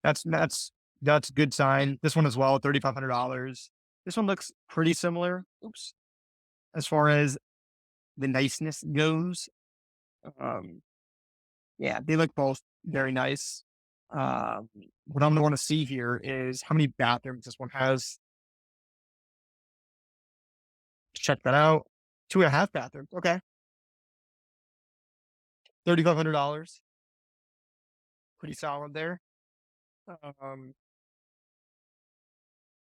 that's a good sign. This one as well, $3,500. This one looks pretty similar. Oops. As far as the niceness goes. Um, yeah, they look both very nice. What I'm gonna want to see here is how many bathrooms this one has. Check that out. 2.5 bathrooms. Okay. $3,500. Pretty solid there. Um,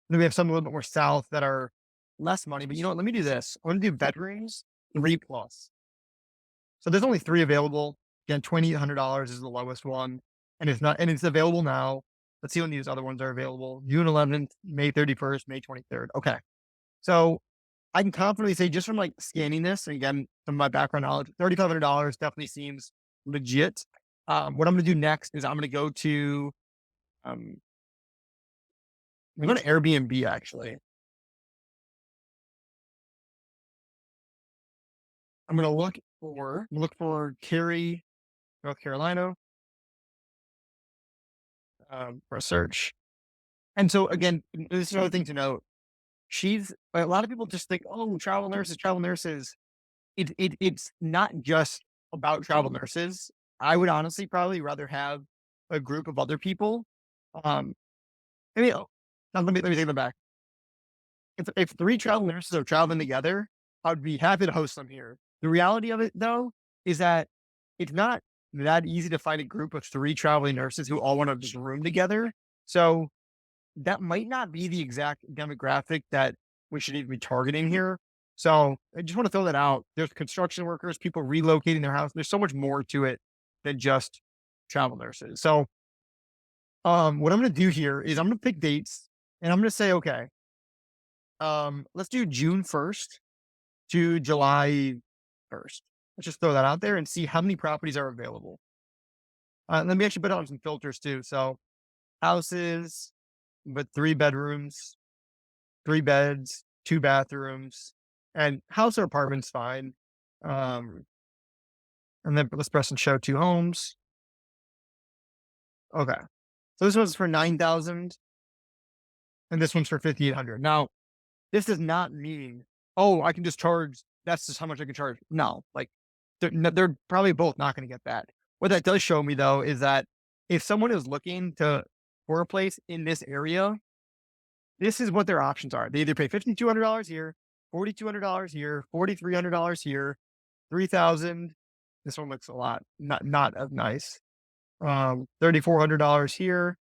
then we have some a little bit more south that are less money, but you know what? Let me do this. I'm gonna do bedrooms 3 plus. So there's only 3 available. Again, $2,800 is the lowest one, and it's available now. Let's see when these other ones are available. June 11th, May 31st, May 23rd. Okay. So I can confidently say just from like scanning this, and again, from my background knowledge, $3,500 definitely seems legit. What I'm gonna do next is um I'm going to Airbnb actually. I'm gonna look for Cary, North Carolina, for a search. And so again, this is another thing to note. A lot of people just think, oh, travel nurses, travel nurses. It's not just about travel nurses. I would honestly probably rather have a group of other people. Um, maybe oh, now let me take them back. If 3 travel nurses are traveling together, I would be happy to host them here. The reality of it though is that it's not that easy to find a group of 3 traveling nurses who all want to just room together. So that might not be the exact demographic that we should even be targeting here. So I just want to throw that out. There's construction workers, people relocating their house. There's so much more to it than just travel nurses. So what I'm going to do here is I'm going to pick dates and I'm going to say, okay, let's do June 1st to July 1st. Let's just throw that out there and see how many properties are available. Let me actually put on some filters too. So houses, but 3 bedrooms, 3 beds, 2 bathrooms, and house or apartment's fine. Um, and then let's press and show 2 homes. Okay. So this one's for 9,000 and this one's for 5,800. Now, this does not mean, oh, I can just charge, that's just how much I can charge. No, like they're probably both not going to get that. What that does show me though is that if someone is looking for a place in this area, this is what their options are. They either pay $5,200 here, $4,200 here, $4,300 here, 3,000. This one looks a lot not as nice. $3,400 here.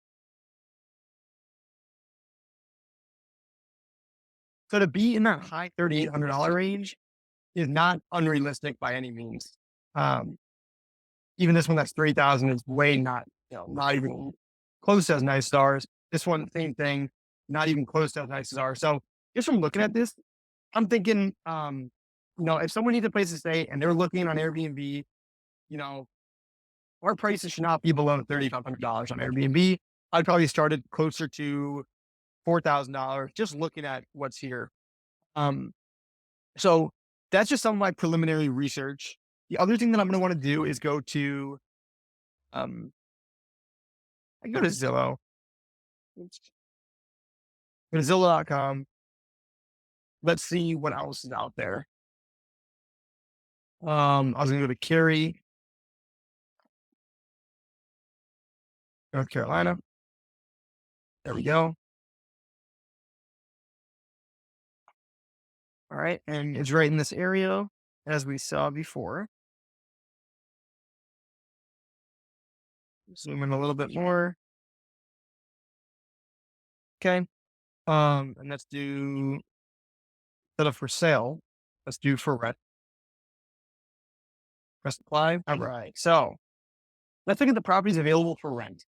So to be in that high $3,800 range is not unrealistic by any means. Um, Even this one that's 3,000 is way not, not even close to as nice as ours. This one, same thing, not even close to as nice as ours. So just from looking at this, I'm thinking, if someone needs a place to stay and they're looking on Airbnb, you know, our prices should not be below $3,500 on Airbnb. I'd probably start it closer to $4,000 just looking at what's here. Um, so that's just some of my preliminary research. The other thing that I'm going to want to do is go to, um, I can go to Zillow. Oops. Go to Zillow.com. Let's see what else is out there. I was going to go to Cary, North Carolina. There we go. All right. And it's right in this area, as we saw before. Zoom in a little bit more. Okay. And let's do, instead of for sale, let's do for rent. Press apply. All right. So let's look at the properties available for rent.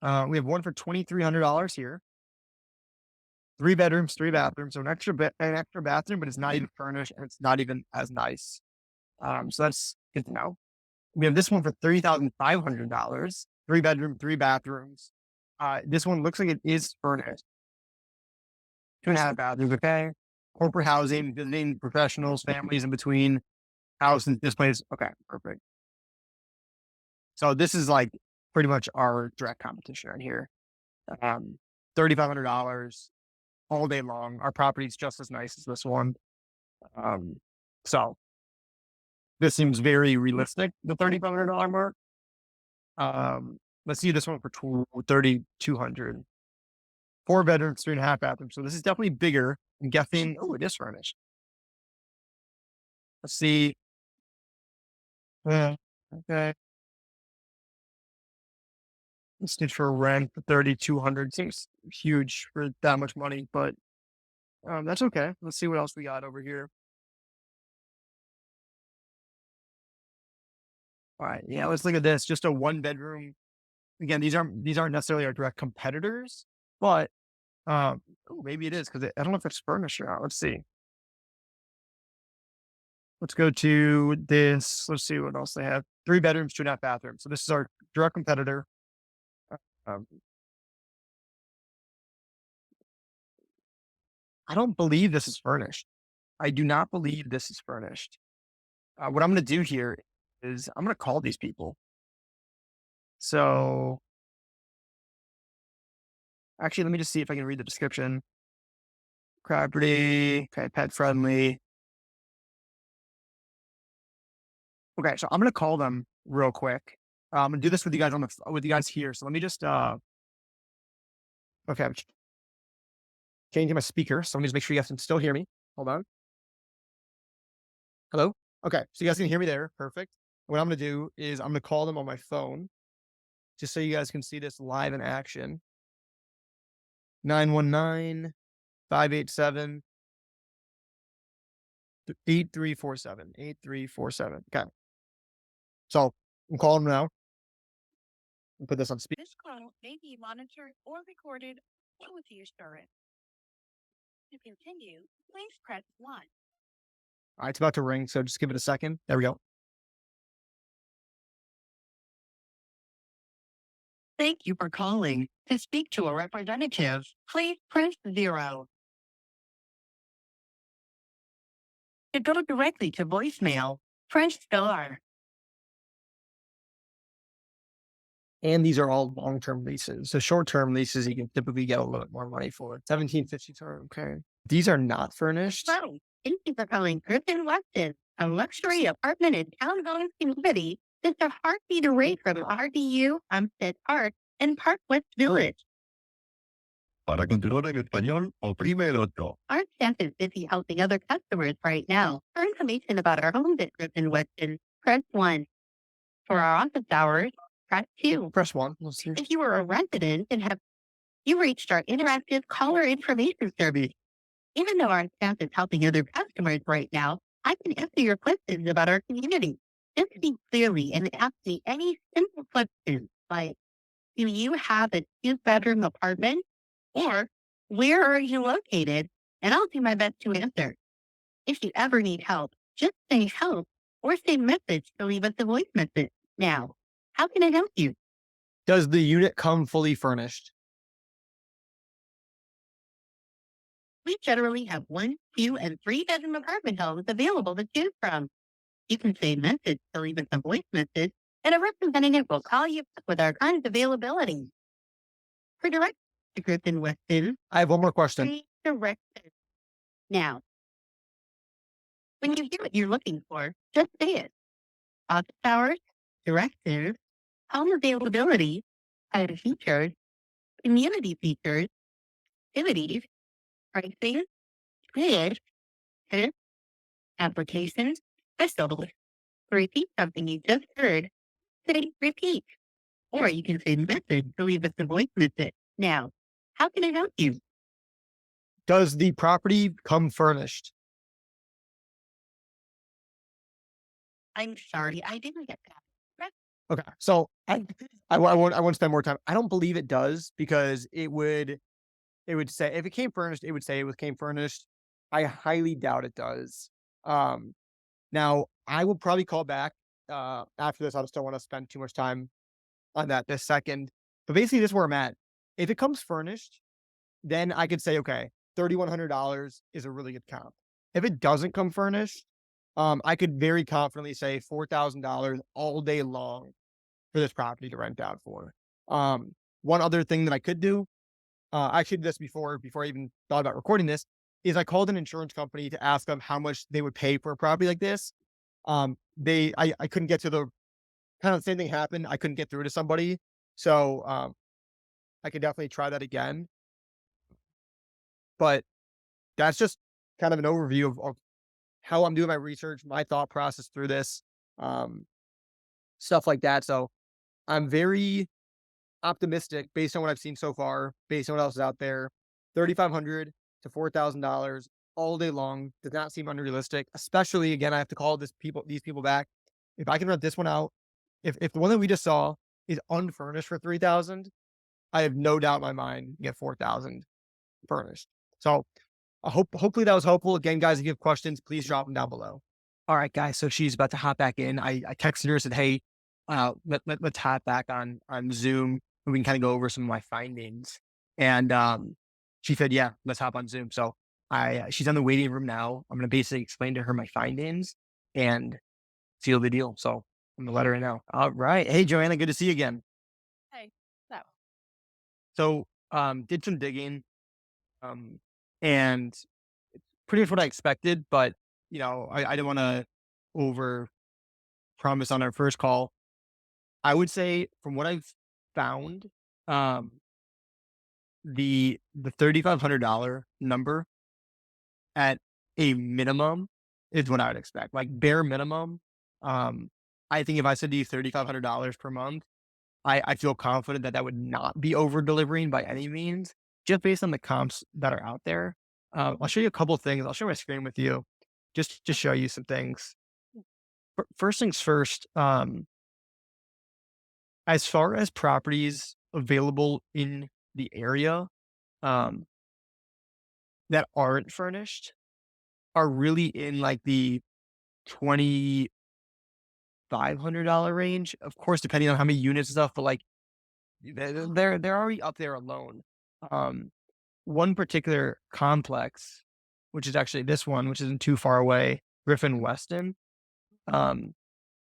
We have one for $2,300 here. 3 bedrooms, 3 bathrooms. So an extra bathroom, but it's not even furnished and it's not even as nice. So that's good to know. We have this one for $3,500. 3 bedroom, 3 bathrooms. This one looks like it is furnished. 2.5 bathrooms. Okay. Corporate housing, visiting professionals, families in between, houses, this place. Okay, perfect. So this is like pretty much our direct competition right here. $3,500 all day long. Our property's just as nice as this one. So this seems very realistic, the $3,500 mark. Let's see this one for $3,200. 4 bedrooms, 3.5 bathrooms. So this is definitely bigger. I'm guessing. Oh, it is furnished. Let's see. Okay. Let's do for rent for 3,200. Seems huge for that much money, but that's okay. Let's see what else we got over here. All right, yeah, let's look at this. Just a 1 bedroom. Again, these aren't necessarily our direct competitors, but maybe it is because I don't know if it's furnished or not. Let's see. Let's go to this. Let's see what else they have. 3 bedrooms, 2.5 bathrooms. So this is our direct competitor. Um, I don't believe this is furnished. I do not believe this is furnished. What I'm going to do here is I'm going to call these people. So actually, let me just see if I can read the description. Property, okay, pet friendly. Okay, so I'm going to call them real quick. I'm going to do this with you guys with you guys here. So let me just okay, I'm changing my speaker. So let me just make sure you guys can still hear me. Hold on. Hello? Okay, so you guys can hear me there. Perfect. What I'm going to do is I'm going to call them on my phone just so you guys can see this live in action. 919-587-8347. 8347. Okay. So I'm calling them now. I'll put this on speaker. This call may be monitored or recorded with the assurance. To continue, please press 1. All right, it's about to ring, so just give it a second. There we go. Thank you for calling. To speak to a representative, please press 0. To go directly to voicemail, press star. And these are all long-term leases. So short-term leases, you can typically get a little bit more money for. 1750 term. Okay. These are not furnished. Hello. Thank you for calling Griffin Weston, a luxury apartment and townhome community. This is a heartbeat array from RDU, Umstead Park, and Park West Village. Para continuar en español, oprime el 8. Our staff is busy helping other customers right now. For information about our home business in Weston, press 1. For our office hours, press 2. Press one. Let's see. If you are a resident and have you reached our interactive caller information service. Even though our staff is helping other customers right now, I can answer your questions about our community. Just speak clearly and ask me any simple questions like, do you have a 2-bedroom apartment? Or where are you located? And I'll do my best to answer. If you ever need help, just say help or say message to leave us a voice message. Now, how can I help you? Does the unit come fully furnished? We generally have 1, 2, and 3-bedroom apartment homes available to choose from. You can say message to leave us a voice message, and a representative will call you back with our current availability. For direct to Griffin Weston, I have one more question. free directions. Now, when you hear what you're looking for, just say it. Office hours, directives, home availability, home features, community features, activities, pricing, bids, tips, applications, specials. To repeat something you just heard, say repeat. Or you can say message to leave us a voice message. Now, how can I help you? Does the property come furnished? I'm sorry, I didn't get that. Okay. So I won't spend more time. I don't believe it does because it would say if it came furnished, it would say it came furnished. I highly doubt it does. Now I will probably call back after this. I just don't want to spend too much time on that this second. But basically, this is where I'm at. If it comes furnished, then I could say, okay, $3,100 is a really good comp. If it doesn't come furnished, I could very confidently say $4,000 all day long for this property to rent out for. One other thing that I could do, I actually did this before I even thought about recording this, is I called an insurance company to ask them how much they would pay for a property like this. I couldn't get to the kind of the same thing happened. I couldn't get through to somebody. So I could definitely try that again. But that's just kind of an overview of how I'm doing my research, my thought process through this, stuff like that. So I'm very optimistic based on what I've seen so far, based on what else is out there. $3,500 to $4,000 all day long does not seem unrealistic. Especially again, I have to call these people back. If I can rent this one out, if the one that we just saw is unfurnished for 3,000, I have no doubt in my mind you get 4,000 furnished. So hopefully that was helpful. Again, guys, if you have questions, please drop them down below. All right, guys. So she's about to hop back in. I texted her, said, hey, let's hop back on Zoom and we can kind of go over some of my findings. And she said, yeah, let's hop on Zoom. So she's in the waiting room now. I'm going to basically explain to her my findings and seal the deal. So I'm going to let her in now. All right. Hey, Joanna, good to see you again. Hey, so So did some digging and it's pretty much what I expected, but I didn't want to over promise on our first call. I would say from what I've found, um, the $3,500 number at a minimum is what I would expect. Like bare minimum. I think if I said to you $3,500 per month, I feel confident that that would not be over delivering by any means, just based on the comps that are out there. I'll show you a couple of things. I'll share my screen with you, just to show you some things. First things first. As far as properties available in the area, um, that aren't furnished are really in like the $2,500 range. Of course, depending on how many units and stuff, but like they're already up there alone. One particular complex, which is actually this one, which isn't too far away, Griffin Weston.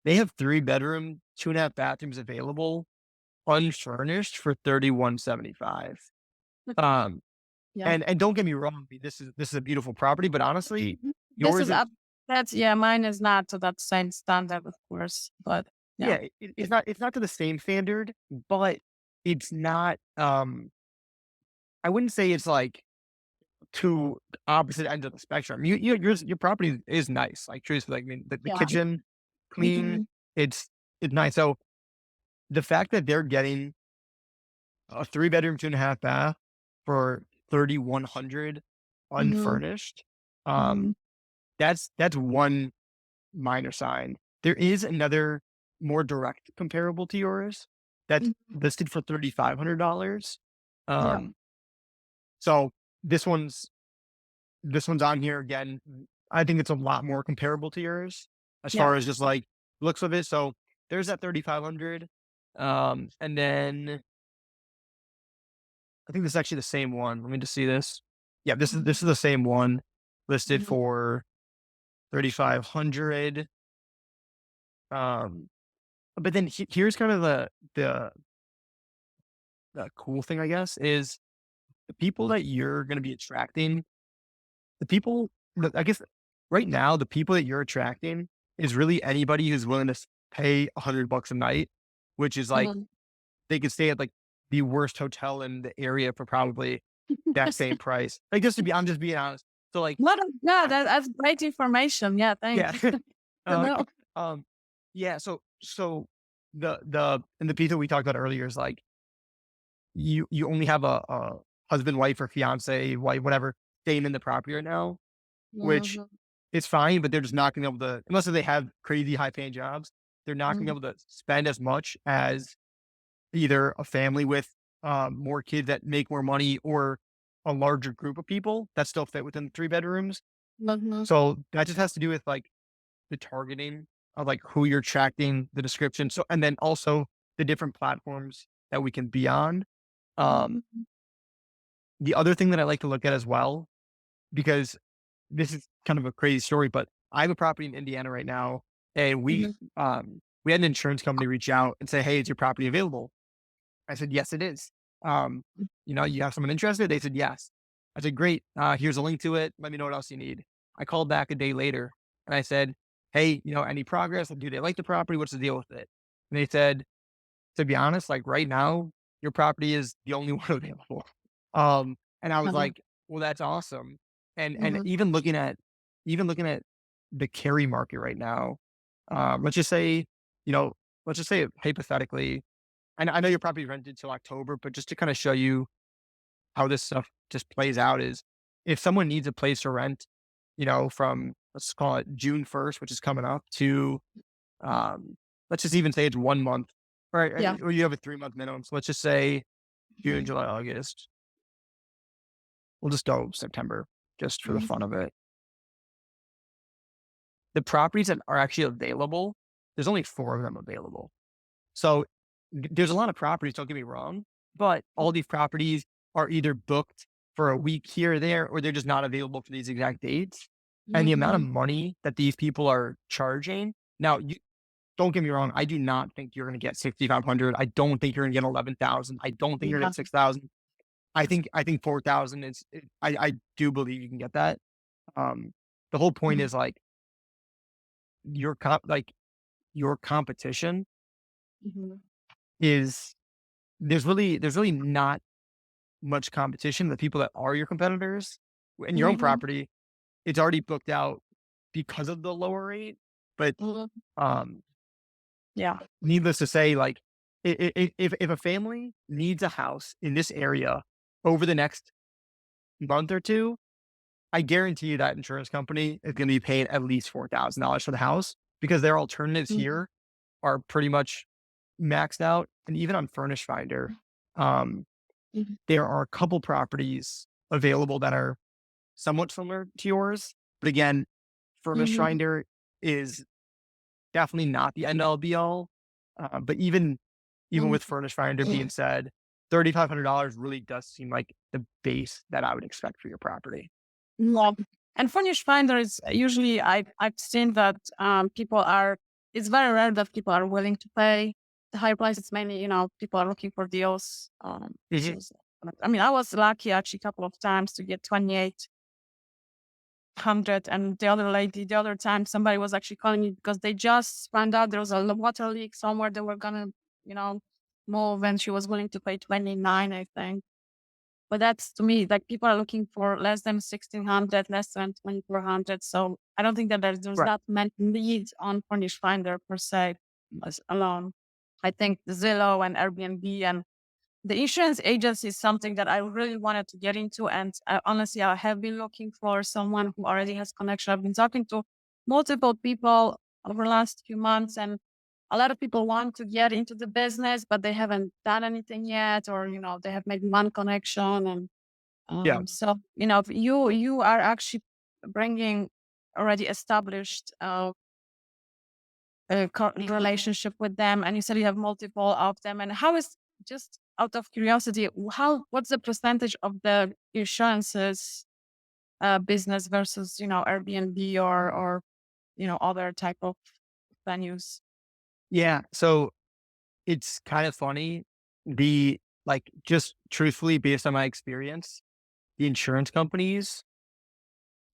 They have 3-bedroom, 2.5 bathrooms available, unfurnished for $3,175. yeah, And don't get me wrong, this is a beautiful property, but honestly, this yours is is up. That's mine is not to that same standard, of course, but yeah. yeah, it's not to the same standard, but it's not I wouldn't say it's like two opposite ends of the spectrum. Your property is nice. Like truthfully, like, I mean, the Yeah. kitchen clean. Mhm. It's nice. So the fact that they're getting a 3 bedroom, 2.5 bath for 3,100 Mhm. unfurnished, um, Mhm. that's one minor sign. There is another more direct comparable to yours that's Mhm. listed for $3,500. Yeah. Um, so this one's this one's on here again. I think it's a lot more comparable to yours as Yeah. far as just like looks of it. So there's that 3,500. And then I think this is actually the same one. Let me just see this. Yeah, this is the same one listed Mhm. for 3,500. Um, but then here's kind of the cool thing, I guess, is the people that you're going to be attracting. The people, I guess, right now, the people that you're attracting is really anybody who's willing to pay $100 a night, which is like Mhm. they could stay at like the worst hotel in the area for probably that same price. Like just to be, I'm just being honest. So like, Yeah, I, that's great information. Yeah, yeah, thanks. To uh, know. um, yeah. So the people we talked about earlier is like you only have a husband, wife, or fiance, wife, whatever, staying in the property right now, which Mhm. is fine, but they're just not gonna be able to, unless they have crazy high paying jobs, they're not gonna Mhm. be able to spend as much as either a family with more kids that make more money or a larger group of people that still fit within the 3 bedrooms. Mhm. So that just has to do with like the targeting of like who you're attracting, the description. So and then also the different platforms that we can be on. Um, Mhm. the other thing that I like to look at as well, because this is kind of a crazy story, but I have a property in Indiana right now, and Mhm. we had an insurance company reach out and say, "Hey, is your property available?" I said, "Yes, it is." Um, you have someone interested? They said, "Yes." I said, "Great. Here's a link to it. Let me know what else you need." I called back a day later and I said, "Hey, any progress? Do they like the property? What's the deal with it?" And they said, "To be honest, like right now, your property is the only one available." And I was Uh-huh. like, "Well, that's awesome." And Mhm. even looking at the Cary market right now, let's just say, you know, let's just say hypothetically, I know your property rented till October, but just to kind of show you how this stuff just plays out is if someone needs a place to rent, from let's call it June 1st, which is coming up, to let's just even say it's 1 month, Yeah. or you have a 3 month minimum. So let's just say June, Mhm. July, August. We'll just go September just for the fun Mhm. of it. The properties that are actually available, there's only four of them available. So there's a lot of properties, don't get me wrong, but all these properties are either booked for a week here or there, or they're just not available for these exact dates. And the amount of Mhm. money that these people are charging. Now, you don't get me wrong. I do not think you're going to get 6,500. I don't think you're going to get 11,000. I don't think you're going to Yeah. get 6,000. I think 4,000 is. I do believe you can get that. Um, the whole point Mhm. is like your competition Mhm. is there's really not much competition. The people that are your competitors in your own Mhm. property, it's already booked out because of the lower rate. But Mhm. um, Yeah. needless to say, like if a family needs a house in this area over the next month or two, I guarantee you that insurance company is going to be paying at least $4,000 for the house because their alternatives Mhm. here are pretty much maxed out. And even on Furnish Finder, um, Mhm. there are a couple properties available that are somewhat similar to yours. But again, Furnish Mhm. Finder is definitely not the end all be all. But even Mhm. with Furnish Finder being said, $3,500 really does seem like the base that I would expect for your property. Yeah. And Furnish Finder is usually I've seen that people are it's very rare that people are willing to pay the high price. It's mainly, people are looking for deals. Mhm. I mean, I was lucky actually a couple of times to get 2,800, and the other time somebody was actually calling me because they just found out there was a water leak somewhere they were gonna, you know, move, and she was willing to pay 29, I think. But that's to me, like people are looking for less than 1,600, less than 2,400. So I don't think that there's Right. that many leads on Furnish Finder per se alone. I think Zillow and Airbnb and the insurance agency is something that I really wanted to get into. And honestly, I have been looking for someone who already has connection. I've been talking to multiple people over the last few months, and a lot of people want to get into the business, but they haven't done anything yet, or, they have made one connection. And Yeah. so, if you are actually bringing already established relationship with them, and you said you have multiple of them. And how is, just out of curiosity, what's the percentage of the insurances business versus Airbnb or other type of venues? Yeah. So it's kind of funny. Just truthfully, based on my experience, the insurance companies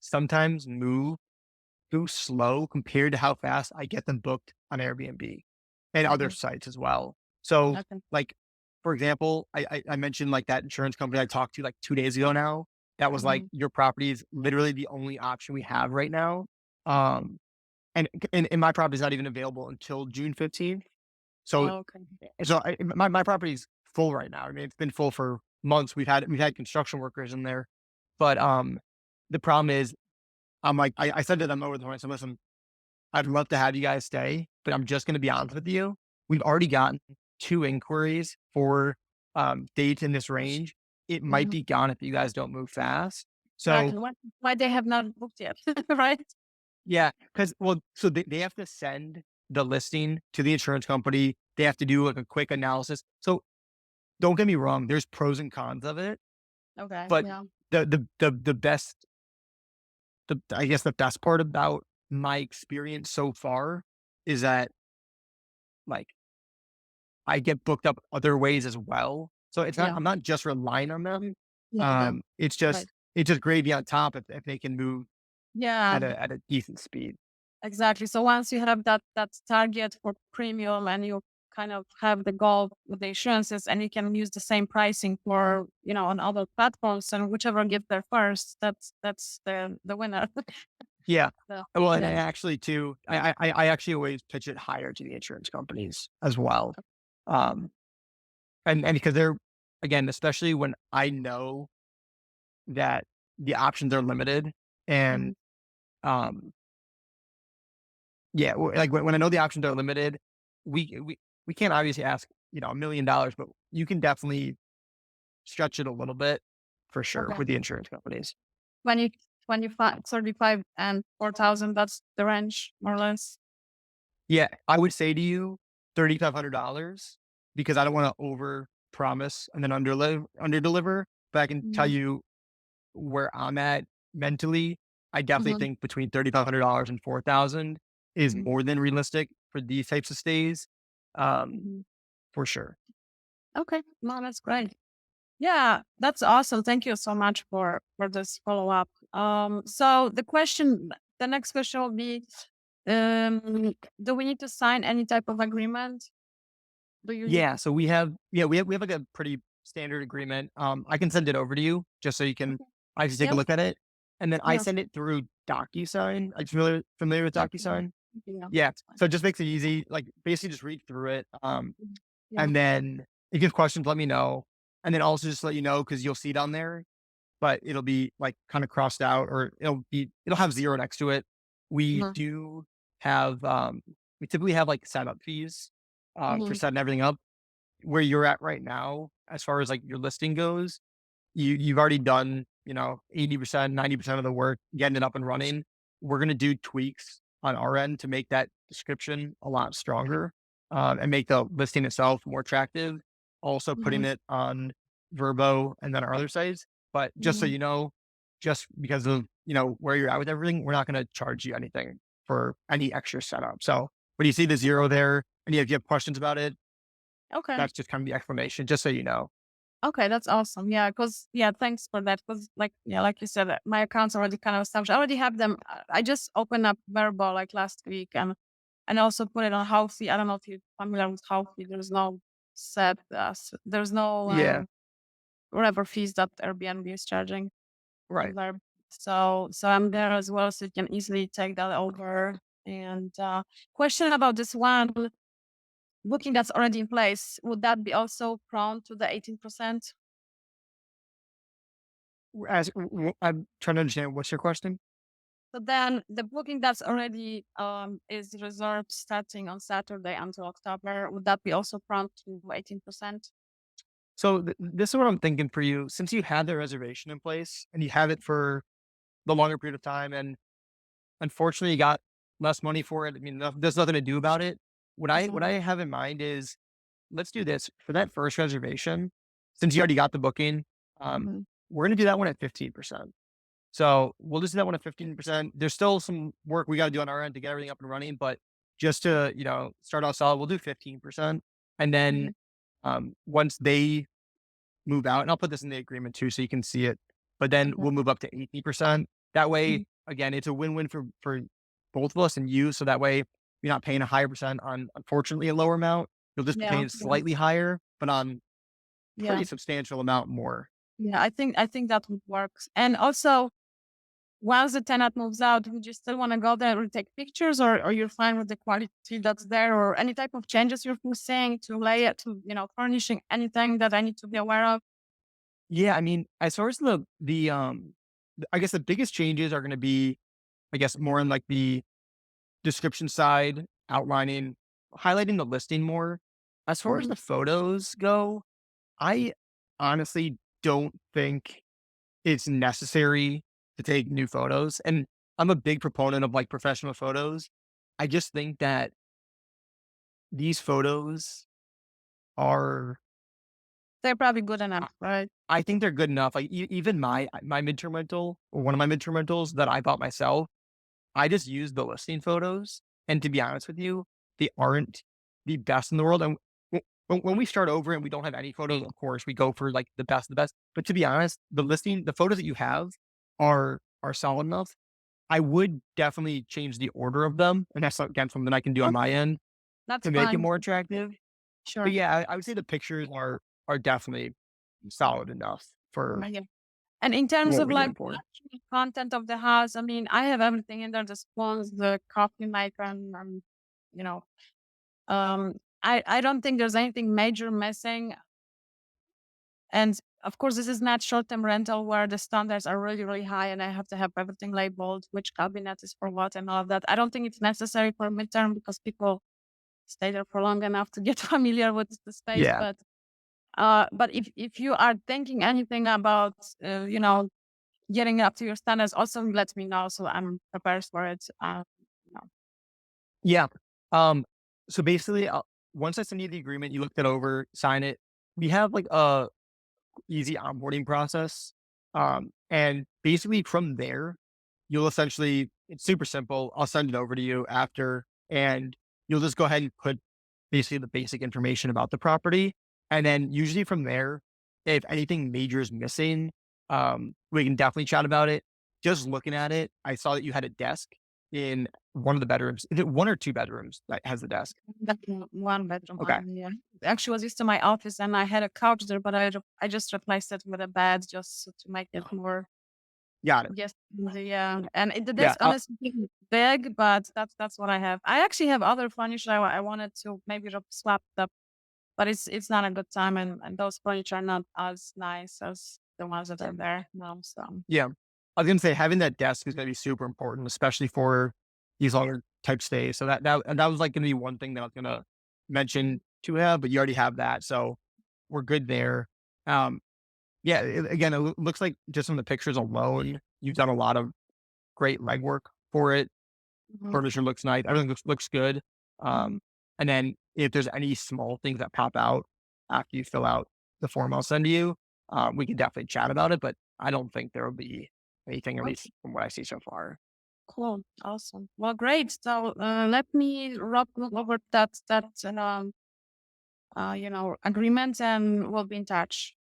sometimes move too slow compared to how fast I get them booked on Airbnb and other Mhm. sites as well. So, Okay. like, for example, I mentioned like that insurance company I talked to like 2 days ago now. That was like, Mhm. your property is literally the only option we have right now. Um, and my property is not even available until June 15th. So, Okay. my property's full right now. I mean, it's been full for months. We've had construction workers in there, but the problem is, I said to them over the phone, I said, listen, I'd love to have you guys stay, but I'm just going to be honest with you. We've already gotten 2 inquiries for dates in this range. It might Mhm. be gone if you guys don't move fast. So Exactly. Why they have not booked yet, right? yeah, because so they have to send the listing to the insurance company. They have to do like a quick analysis. So don't get me wrong, there's pros and cons of it, Okay. but Yeah. the best, I guess the best part about my experience so far is that, like, I get booked up other ways as well. So Yeah. I'm not just relying on them. Yeah. It's Right. just gravy on top if they can move Yeah. at a decent speed. Exactly. So once you have that target for premium, and you kind of have the goal with the insurances, and you can use the same pricing for on other platforms, and whichever gets there first, that's the winner. Yeah. So Well, and I yeah. actually too, I actually always pitch it higher to the insurance companies as well. Um, and because they're, again, especially when I know that the options are limited, and Mhm. um, yeah, like when I know the options are limited, we we we can't obviously ask, $1 million, but you can definitely stretch it a little bit for sure Okay. with the insurance companies. 20, 25, 35, and 4,000. That's the range, more or less. Yeah, I would say to you $3,500, because I don't want to over promise and then under deliver. But I can tell Mhm. you where I'm at mentally. I definitely Mhm. think between $3,500 and 4,000 is Mhm. more than realistic for these types of stays. Um, Mhm. for sure. Okay. No, that's great. Yeah, that's awesome. Thank you so much for this follow up. So the next question will be, do we need to sign any type of agreement? Do you need? Yeah, so we have like a pretty standard agreement. I can send it over to you just so you can Okay. actually take a Yep. look at it, and then I Yeah. send it through DocuSign. Are you familiar with Exactly. DocuSign? Yeah. Yeah, That's fine. so it just makes it easy. Like, basically, just read through it, Mhm. Yeah. and then if you have questions, let me know, and then also just let you know, because you'll see it on there, but it'll be like kind of crossed out, or it'll have zero next to it. We Mhm. do have we typically have like setup fees for Mhm. setting everything up. Where you're at right now, as far as like your listing goes, you've already done, 80%, 90% of the work getting it up and running. We're gonna do tweaks on our end to make that description a lot stronger, and make the listing itself more attractive. Also putting Mhm. it on Verbo and then our other sites. But just so Mhm. you know, just because of, where you're at with everything, we're not gonna charge you anything for any extra setup. So when you see the zero there and if you have questions about it, Okay. that's just kind of the explanation, just so you know. Okay, that's awesome. Yeah, thanks for that. Because like you said, my account's already kind of established. I already have them. I just opened up Verbo like last week, and also put it on Healthy. I don't know if you're familiar with Healthy. There's no set. There's no Yeah. whatever fees that Airbnb is charging. Right. There. So I'm there as well, so you can easily take that over. And question about this one booking that's already in place, would that be also prone to the 18%? I'm trying to understand, what's your question? So then the booking that's already is reserved starting on Saturday until October, would that be also prone to 18%? So this is what I'm thinking for you. Since you had the reservation in place and you have it for the longer period of time, and unfortunately you got less money for it. I mean, there's nothing to do about it. What I have in mind is, let's do this for that first reservation. Since you already got the booking, um, Mm-hmm. we're gonna do that one at 15%. So we'll just do that one at 15%. There's still some work we got to do on our end to get everything up and running, but just to, start off solid, we'll do 15%. And then once they move out, and I'll put this in the agreement too, so you can see it, but then Okay. we'll move up to 80%. That way, Mhm. again, it's a win-win for both of us and you. So that way you're not paying a higher percent on, unfortunately, a lower amount. You'll just be Yeah, paying yeah, slightly higher, but on yeah, pretty substantial amount more. yeah. I think that would work. And also, once the tenant moves out, would you still want to go there and take pictures, or you're fine with the quality that's there, or any type of changes you're foreseeing to lay it, to furnishing, anything that I need to be aware of? Yeah, I mean, as far as I guess the biggest changes are going to be, I guess, more in like the description side, outlining, highlighting the listing more. As far as Mhm. the photos go, I honestly don't think it's necessary to take new photos. And I'm a big proponent of like professional photos. I just think that these photos are, They're probably good enough, right? I think they're good enough. Like even my midterm rental, or one of my midterm rentals that I bought myself, I just used the listing photos, and to be honest with you, they aren't the best in the world. And when we start over and we don't have any photos, of course, we go for like the best. But to be honest, the photos that you have are solid enough. I would definitely change the order of them, and that's again something I can do on my Okay, end that's to make it fine. more attractive. But Sure. yeah, I would say the pictures are definitely solid enough for Yeah. And in terms what of we're like looking the for. actual content of the house, I mean, I have everything in there: the spoons, the coffee maker, and you know, um, I don't think there's anything major missing. And of course, this is not short-term rental where the standards are really, really high, and I have to have everything labeled, which cabinet is for what, and all of that. I don't think it's necessary for midterm because people stay there for long enough to get familiar with the space. Yeah. But if you are thinking anything about, getting up to your standards, also let me know so I'm prepared for it. You know. Yeah. So basically, once I send you the agreement, you look it over, sign it. We have like a easy onboarding process. And basically from there, you'll essentially, it's super simple. I'll send it over to you after, and you'll just go ahead and put basically the basic information about the property. And then usually from there, if anything major is missing, we can definitely chat about it. Just looking at it, I saw that you had a desk in one of the bedrooms. Is it one or two bedrooms that has the desk? That's one bedroom Okay. only. Yeah. Actually, was used to my office, and I had a couch there, but I just replaced it with a bed just to make it more. Got it. Yes, yeah. And the Yeah. desk honestly isn't big, but that's what I have. I actually have other furniture I wanted to maybe swap it up, but it's not a good time, and those furniture are not as nice as the ones that are there now. So Yeah. I was gonna say having that desk is gonna be super important, especially for these longer type stays. So that was like gonna be one thing that I was gonna mention to have, but you already have that, so we're good there. Um, yeah, again, it looks like just from the pictures alone, you've done a lot of great legwork for it. mhm. Furniture looks nice. Everything looks good. Mhm. And then if there's any small things that pop out after you fill out the form I'll send to you, we can definitely chat about it. But I don't think there will be anything, at least from what I see so far. Cool. Awesome. Well, great. So let me look over that agreement, and we'll be in touch.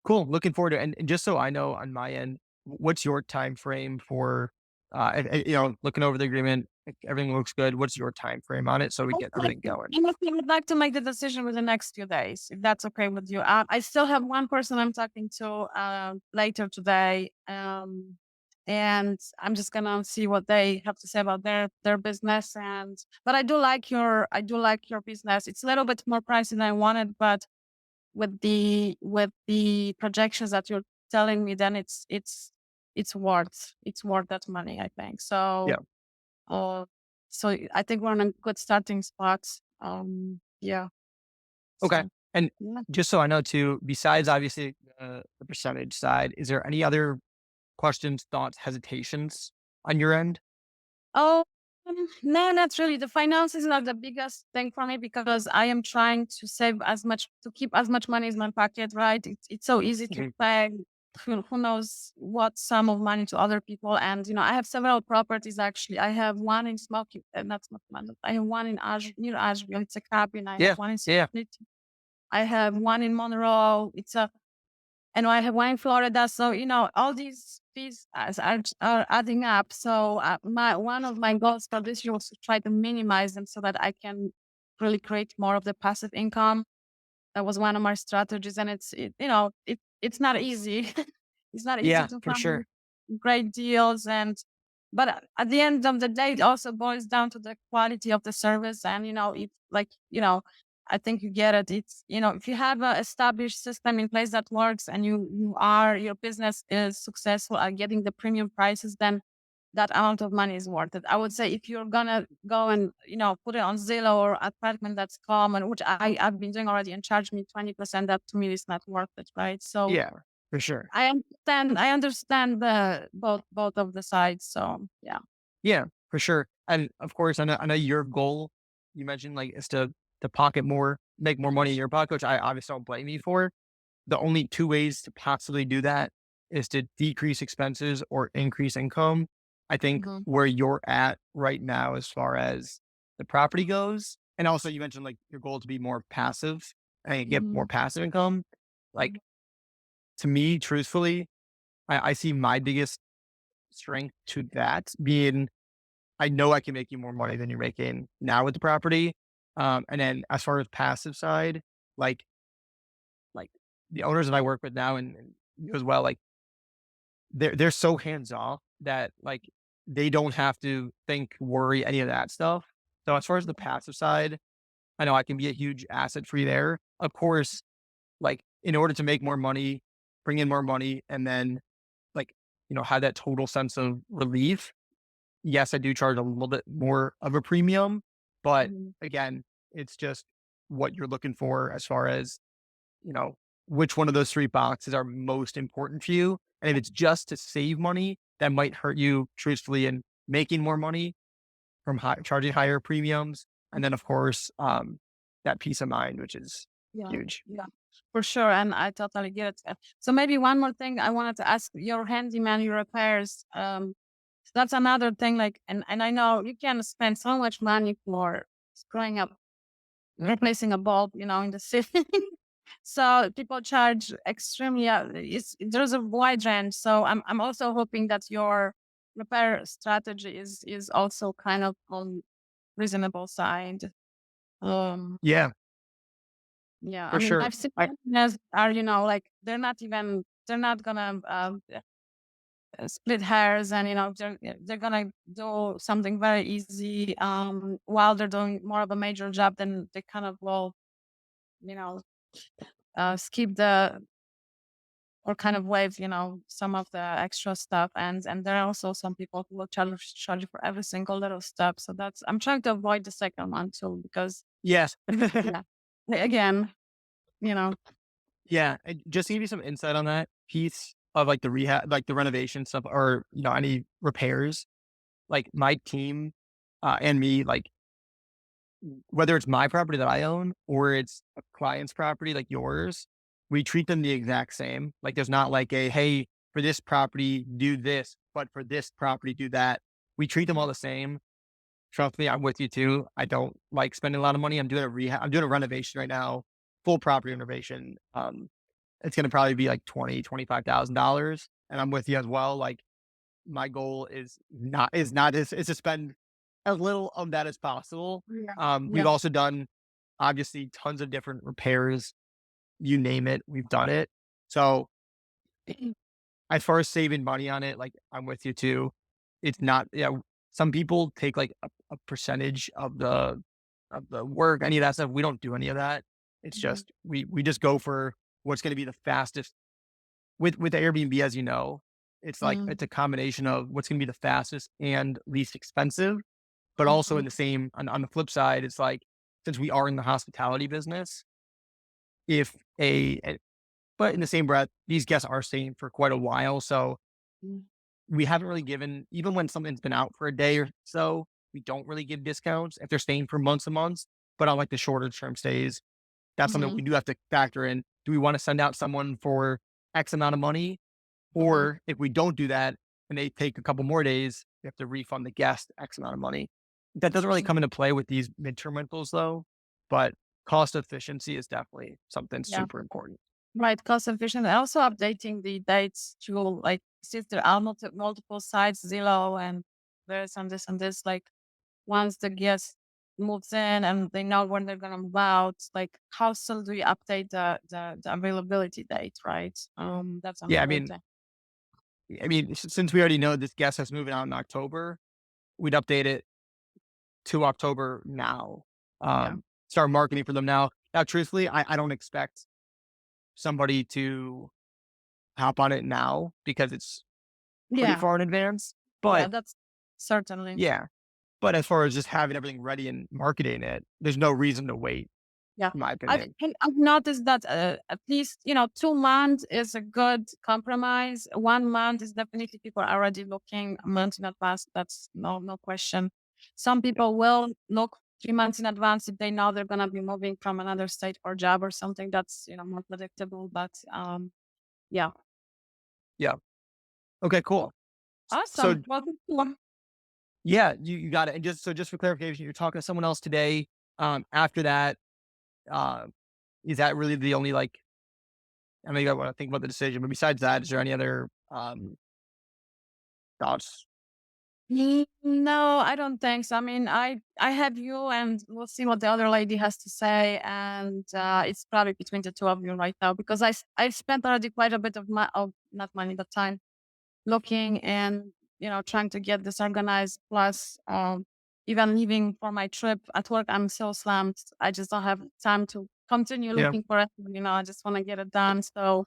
Cool. Looking forward to it. And just so I know on my end, what's your time frame for, looking over the agreement? Like, everything looks good. What's your time frame on it so we get everything going? Honestly, I would like to make the decision within the next few days, if that's okay with you. I still have one person I'm talking to later today, and I'm just gonna see what they have to say about their business. But I do like your business. It's a little bit more pricey than I wanted, but with the projections that you're telling me, then it's worth that money, I think. Yeah. Uh, so I think we're in a good starting spot. Yeah. Okay. So And yeah. just so I know too, besides obviously the percentage side, is there any other questions, thoughts, hesitations on your end? Oh, no, not really. The finances is not the biggest thing for me because I am trying to save to keep as much money in my pocket, right? It's so easy to Mhm. pay who knows what sum of money to other people. And, I have several properties actually. I have one in not Smoky Mountain. I have one in near Asheville. It's a cabin. I have Yeah. one in Yeah. City. I have one in Monroe. And I have one in Florida. So, all these fees are adding up. So, one of my goals for this year was to try to minimize them so that I can really create more of the passive income. That was one of my strategies, and it's not easy. It's not easy Yeah, to for find sure. great deals, but at the end of the day, it also boils down to the quality of the service. And it's like I think you get it. It's if you have a established system in place that works, and your business is successful at getting the premium prices, then that amount of money is worth it. I would say if you're gonna go and put it on Zillow or apartment.com, and which I've been doing already, and charge me 20%, that to me is not worth it, right? So Yeah, for sure. I understand the both of the sides. So yeah. Yeah, for sure. And of course, I know your goal, you mentioned, like, is to pocket more, make more money in your pocket, which I obviously don't blame you for. The only two ways to possibly do that is to decrease expenses or increase income. I think Mhm. where you're at right now, as far as the property goes, and also you mentioned like your goal to be more passive and get more Mhm. passive income. Mhm. Like, to me, truthfully, I see my biggest strength to that being, I know I can make you more money than you're making now with the property. And then as far as passive side, like like the owners that I work with now, and you as well, like, they're so hands off that, like, they don't have to think, worry, any of that stuff. So as far as the passive side, I know I can be a huge asset for you there. Of course, like, in order to make more money, bring in more money, and then, like, have that total sense of relief. Yes, I do charge a little bit more of a premium, but Mhm. again, it's just what you're looking for as far as, you know, which one of those three boxes are most important to you. And if it's just to save money, that might hurt you truthfully in making more money from charging higher premiums. And then, of course, that peace of mind, which is Yeah. huge. Yeah. For sure. And I totally get it. So maybe one more thing I wanted to ask: your handyman, your repairs. So that's another thing. Like, and I know you can spend so much money for screwing up, replacing a bulb, in the city. So people charge extremely. There's a wide range. So I'm also hoping that your repair strategy is also kind of on reasonable side. Um, Yeah, yeah, I for mean, sure. I've seen partners are, like they're not gonna split hairs, and they're gonna do something very easy while they're doing more of a major job. Then they kind of will, you know, skip the or kind of waive, some of the extra stuff. And there are also some people who will charge you for every single little step. So I'm trying to avoid the second one too, because Yes. yeah, again, you know. Yeah, and just to give you some insight on that piece of, like, the rehab, like the renovation stuff, or any repairs, like my team, and me, like, whether it's my property that I own or it's a client's property like yours, we treat them the exact same. Like, there's not like a, hey, for this property do this, but for this property do that. We treat them all the same. Trust me, I'm with you too. I don't like spending a lot of money. I'm doing a renovation right now, full property renovation. It's gonna probably be like $25,000. And I'm with you as well. Like, my goal is not is to spend as little of that as possible. Yeah. We've Yeah. also done obviously tons of different repairs. You name it, we've done it. So as far as saving money on it, like I'm with you too. It's not, yeah. Some people take like a percentage of the work, any of that stuff. We don't do any of that. It's Mhm. just we just go for what's going to be the fastest with Airbnb, as you know. It's like Mm, it's a combination of what's going to be the fastest and least expensive, but also mhm. in the same on the flip side, it's like since we are in the hospitality business, if but in the same breath, these guests are staying for quite a while. So Mm. we haven't really given, even when something's been out for a day or so, we don't really give discounts if they're staying for months and months. But on like the shorter term stays, that's something Mhm. we do have to factor in. Do we want to send out someone for X amount of money? Mhm. Or if we don't do that and they take a couple more days, we have to refund the guest X amount of money. That doesn't really come into play with these midterm rentals though, but cost efficiency is definitely something Yeah. super important. Right. Cost efficient. And also updating the dates to like since there are multiple sites, Zillow and this and this. Like once the guest moves in and they know when they're gonna move out, like how soon do you update the availability date, right? That's Yeah, another thing. since we already know this guest is moving out in October, we'd update it to October now. Yeah. Start marketing for them now. Now, truthfully, I don't expect somebody to hop on it now because it's pretty Yeah. far in advance. Yeah, But that's certainly. yeah, but as far as just having everything ready and marketing it, there's no reason to wait, Yeah. in my opinion. I've noticed that at least, 2 months is a good compromise. 1 month is definitely people are already looking a month in advance. That's no question. Some people will look 3 months in advance if they know they're going to be moving from another state or job or something that's, more predictable. But yeah. Yeah. Okay, cool. So Awesome. Well, good one. yeah, you got it. And just for clarification, you're talking to someone else today. After that, uh, is that really the only like I know you got to think about the decision, but besides that, is there any other thoughts? No, I don't think so. I mean, I have you, and we'll see what the other lady has to say, and it's probably between the two of you right now because I spent already quite a bit of my of not money but time looking and trying to get this organized. Plus, even leaving for my trip at work, I'm so slammed. I just don't have time to continue Yeah. looking for it. I just want to get it done. So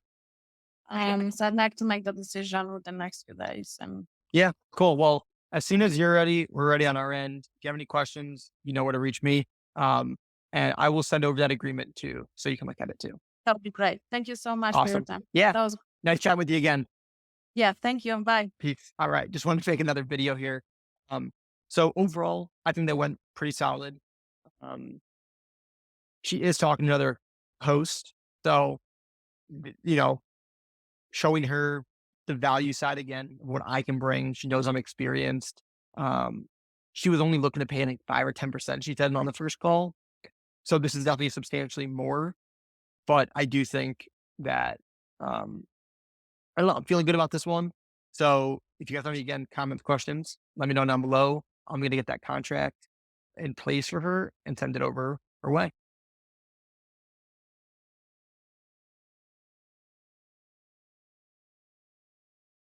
I'd like to make the decision within the next few days. And Yeah, cool. Well, as soon as you're ready, we're ready on our end. If you have any questions, you know where to reach me. Um, and I will send over that agreement too, so you can look at it too. that would be great. Thank you so much for your Awesome. time. Yeah. That was, Nice chatting with you again. yeah, thank you. Bye. Peace. All right. Just wanted to make another video here. Um, so overall, I think that went pretty solid. Um, she is talking to another host. So, you know, showing her the value side again, of what I can bring. She knows I'm experienced. Um, she was only looking to pay, I think, 5 or 10%, she said on the first call. So this is definitely substantially more. But I do think that, um, I don't know, I'm feeling good about this one. So if you guys have any, again, comments, questions, let me know down below. I'm going to get that contract in place for her and send it over her way.